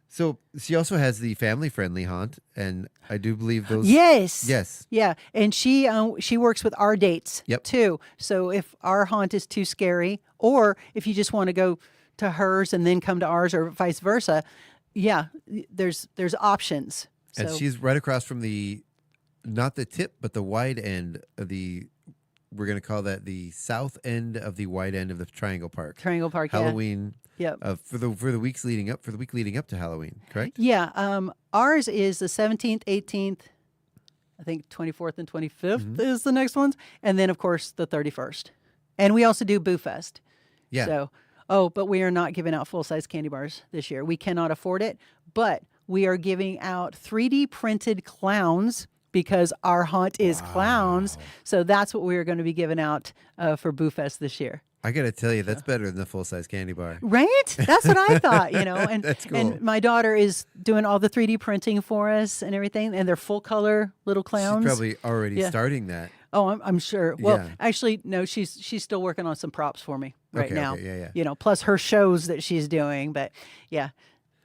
So she also has the family-friendly haunt, and I do believe those. Yes. Yeah, and she works with our dates too. So if our haunt is too scary, or if you just want to go to hers and then come to ours, or vice versa, there's options. And she's right across from not the tip, but the wide end of we're going to call that the south end of the wide end of the Triangle Park. Triangle Park, Halloween. Yep. For the week leading up to Halloween, correct? Yeah. Ours is the 17th, 18th, I think 24th and 25th is the next ones, and then of course the 31st. And we also do Boo Fest. Yeah. So, but we are not giving out full-size candy bars this year. We cannot afford it, but we are giving out 3D printed clowns because our haunt is clowns. So that's what we are going to be giving out for Boo Fest this year. I got to tell you, that's better than the full-size candy bar. Right? That's what I thought, And, that's cool. And my daughter is doing all the 3D printing for us and everything, and they're full-color little clowns. She's probably already starting that. Oh, I'm sure. Well, actually, no, she's still working on some props for me now. Okay, yeah. Plus her shows that she's doing. But,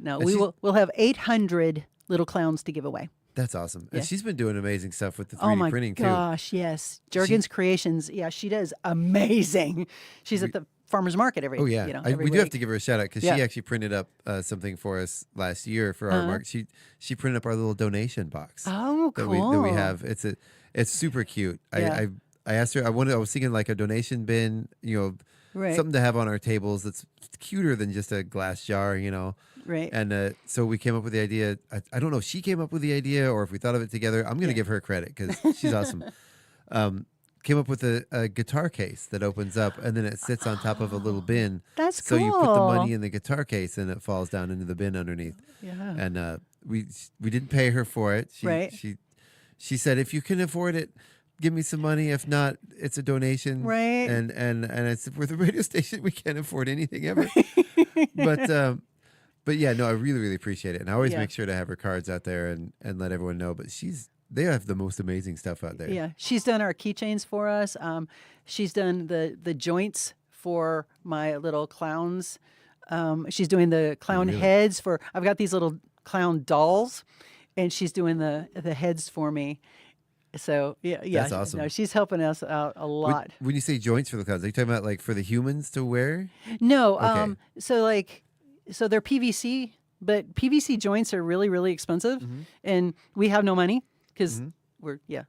no, we'll have 800 little clowns to give away. That's awesome. And she's been doing amazing stuff with the 3D oh my printing too. Gosh, yes. Jurgen's Creations. Yeah, she does amazing. She's at the farmer's market every we every do week. have to give her a shout out because she actually printed up something for us last year for our market. She printed up our little donation box. Oh, cool. That we have. It's super cute. I asked her. I was thinking like a donation bin, something to have on our tables that's cuter than just a glass jar, Right. And so we came up with the idea. I don't know if she came up with the idea or if we thought of it together. I'm going to give her credit because she's awesome. Came up with a guitar case that opens up and then it sits on top of a little bin. That's cool. So you put the cool. money in the guitar case and it falls down into the bin underneath. Yeah. And we didn't pay her for it. She said, if you can afford it, give me some money. If not, it's a donation. Right. And I said, we're the radio station. We can't afford anything ever. But yeah, no, I really, really appreciate it. And I always make sure to have her cards out there and let everyone know. But they have the most amazing stuff out there. Yeah. She's done our keychains for us. She's done the joints for my little clowns. She's doing the clown heads I've got these little clown dolls and she's doing the heads for me. So That's awesome. No, she's helping us out a lot. When you say joints for the clowns, are you talking about like for the humans to wear? No. Okay. So they're PVC, but PVC joints are really, really expensive, and we have no money because we're I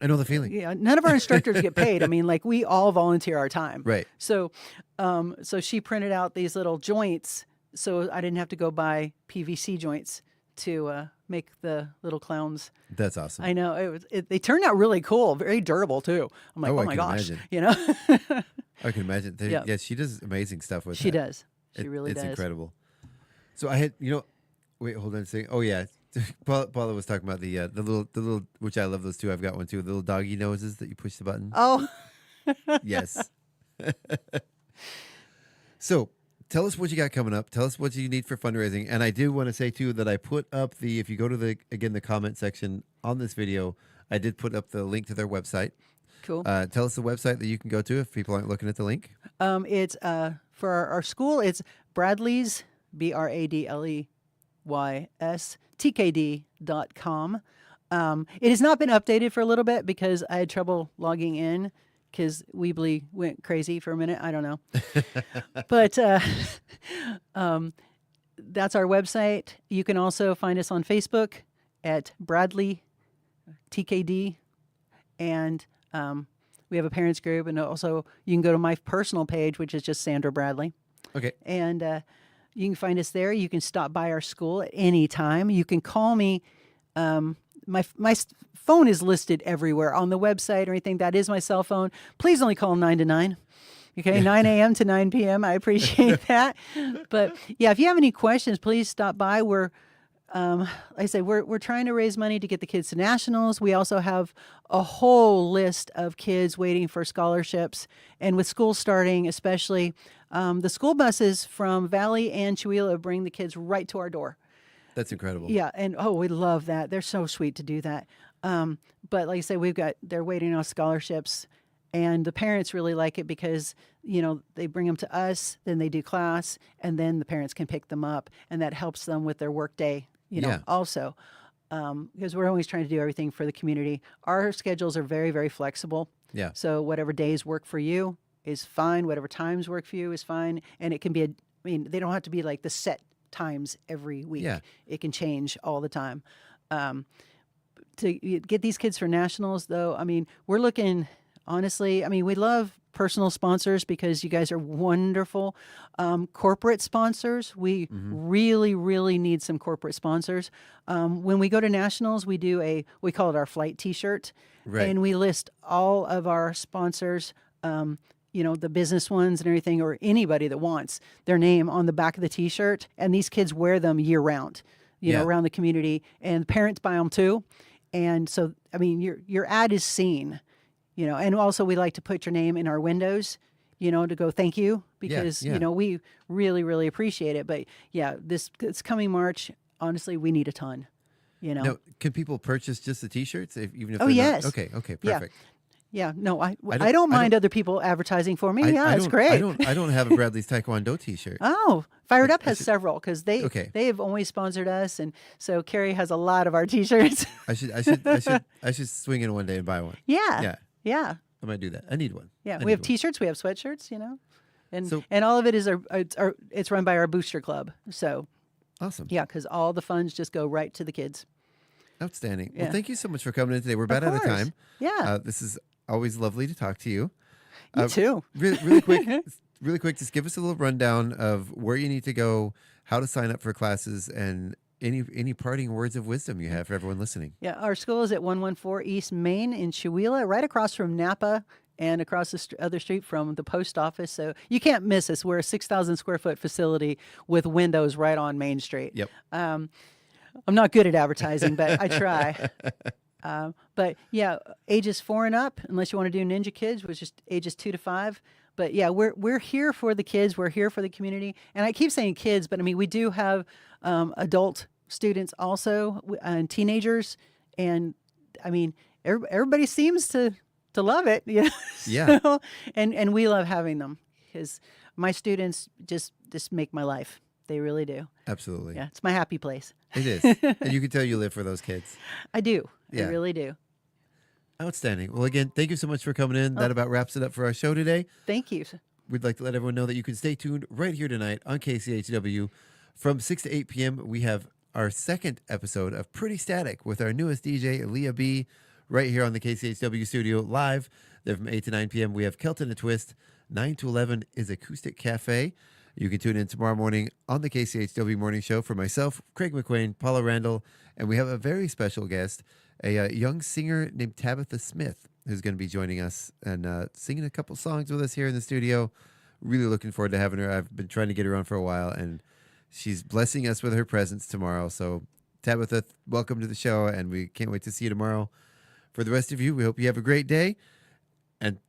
know the feeling. Yeah, none of our instructors get paid. I mean, like we all volunteer our time. Right. So, so she printed out these little joints, so I didn't have to go buy PVC joints to make the little clowns. That's awesome. I know they turned out really cool, very durable too. I'm like, oh my gosh, imagine. I can imagine. Yeah, she does amazing stuff with. She does. She really does. It's Incredible. So I had, wait, hold on a second. Oh yeah, Paula was talking about the little, which I love those too. I've got one too. The little doggy noses that you push the button. Oh, yes. So tell us what you got coming up. Tell us what you need for fundraising. And I do want to say too that I put up if you go to the comment section on this video, I did put up the link to their website. Cool. Tell us the website that you can go to if people aren't looking at the link. It's for our school. It's Bradley's BradleyysTKD.com. It has not been updated for a little bit because I had trouble logging in because Weebly went crazy for a minute. I don't know. But that's our website. You can also find us on Facebook at Bradley TKD. And we have a parents group. And also you can go to my personal page, which is just Sandra Bradley. Okay. And you can find us there. You can stop by our school at any time. You can call me. My phone is listed everywhere on the website or anything. That is my cell phone. Please only call 9 to 9. Okay, 9 a.m. to 9 p.m. I appreciate that. But yeah, if you have any questions, please stop by. We're trying to raise money to get the kids to nationals. We also have a whole list of kids waiting for scholarships. And with school starting, especially, the school buses from Valley and Chewelah bring the kids right to our door. That's incredible. Yeah, and we love that. They're so sweet to do that. But like I say, they're waiting on scholarships, and the parents really like it because they bring them to us, then they do class, and then the parents can pick them up, and that helps them with their work day. Also, because we're always trying to do everything for the community. Our schedules are very, very flexible. Yeah. So whatever days work for you is fine. Whatever times work for you is fine, and it can be they don't have to be like the set times every week. Yeah. It can change all the time. To get these kids for nationals, though, we're looking, honestly, we love personal sponsors because you guys are wonderful. Corporate sponsors, we really, really need some corporate sponsors. When we go to nationals, we call it our flight T-shirt. Right. And we list all of our sponsors, the business ones and everything, or anybody that wants their name on the back of the T-shirt. And these kids wear them year round, around the community, and parents buy them too. And so, your ad is seen, and also we like to put your name in our windows, to go thank you because, we really, really appreciate it. But yeah, this coming March, honestly, we need a ton, Now, can people purchase just the T-shirts even if? Oh, they're yes. Not? Okay, perfect. Yeah, no, I don't mind other people advertising for me. It's great. I don't have a Bradley's Taekwondo T-shirt. Oh, Fired Up has several because they Okay. have always sponsored us, and so Carrie has a lot of our T-shirts. I should swing in one day and buy one. Yeah. I might do that. I need one. Yeah, we have T-shirts, we have sweatshirts, and all of it is it's run by our booster club. So awesome. Yeah, because all the funds just go right to the kids. Outstanding. Yeah. Well, thank you so much for coming in today. We're about out of time. Yeah. This is always lovely to talk to you. You too. Really quick, just give us a little rundown of where you need to go, how to sign up for classes, and any parting words of wisdom you have for everyone listening. Yeah, our school is at 114 East Main in Chewelah, right across from Napa and across the other street from the post office. So you can't miss us. We're a 6,000 square foot facility with windows right on Main Street. Yep. I'm not good at advertising, but I try. But yeah, ages 4 and up, unless you want to do Ninja Kids, which is ages 2 to 5. But yeah, we're here for the kids. We're here for the community. And I keep saying kids, but we do have adult students also and teenagers. And everybody seems to love it. Yeah. So, and we love having them because my students just make my life. They really do. Absolutely. Yeah, it's my happy place. It is. And you can tell you live for those kids. I do. Yeah. I really do. Outstanding. Well, again, thank you so much for coming in. That about wraps it up for our show today. Thank you. We'd like to let everyone know that you can stay tuned right here tonight on KCHW. From 6 to 8 p.m., we have our second episode of Pretty Static with our newest DJ, Leah B., right here on the KCHW studio live. Then from 8 to 9 p.m., we have Kelton and Twist. 9 to 11 is Acoustic Cafe. You can tune in tomorrow morning on the KCHW Morning Show for myself, Craig McQueen, Paula Randall, and we have a very special guest, a young singer named Tabitha Smith, who's going to be joining us and singing a couple songs with us here in the studio. Really looking forward to having her. I've been trying to get her on for a while, and she's blessing us with her presence tomorrow. So, Tabitha, welcome to the show, and we can't wait to see you tomorrow. For the rest of you, we hope you have a great day. And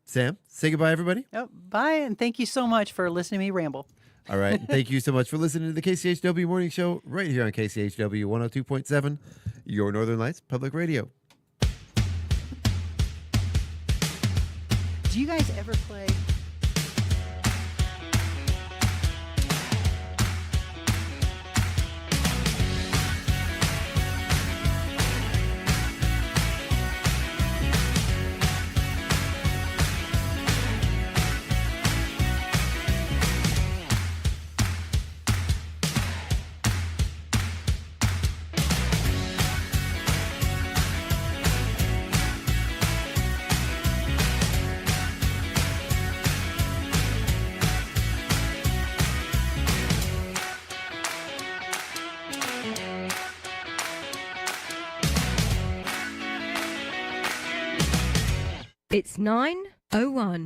Sam, say goodbye, everybody. Oh, bye, and thank you so much for listening to me ramble. All right. Thank you so much for listening to the KCHW Morning Show right here on KCHW 102.7, your Northern Lights Public Radio. Do you guys ever play? It's 9:01.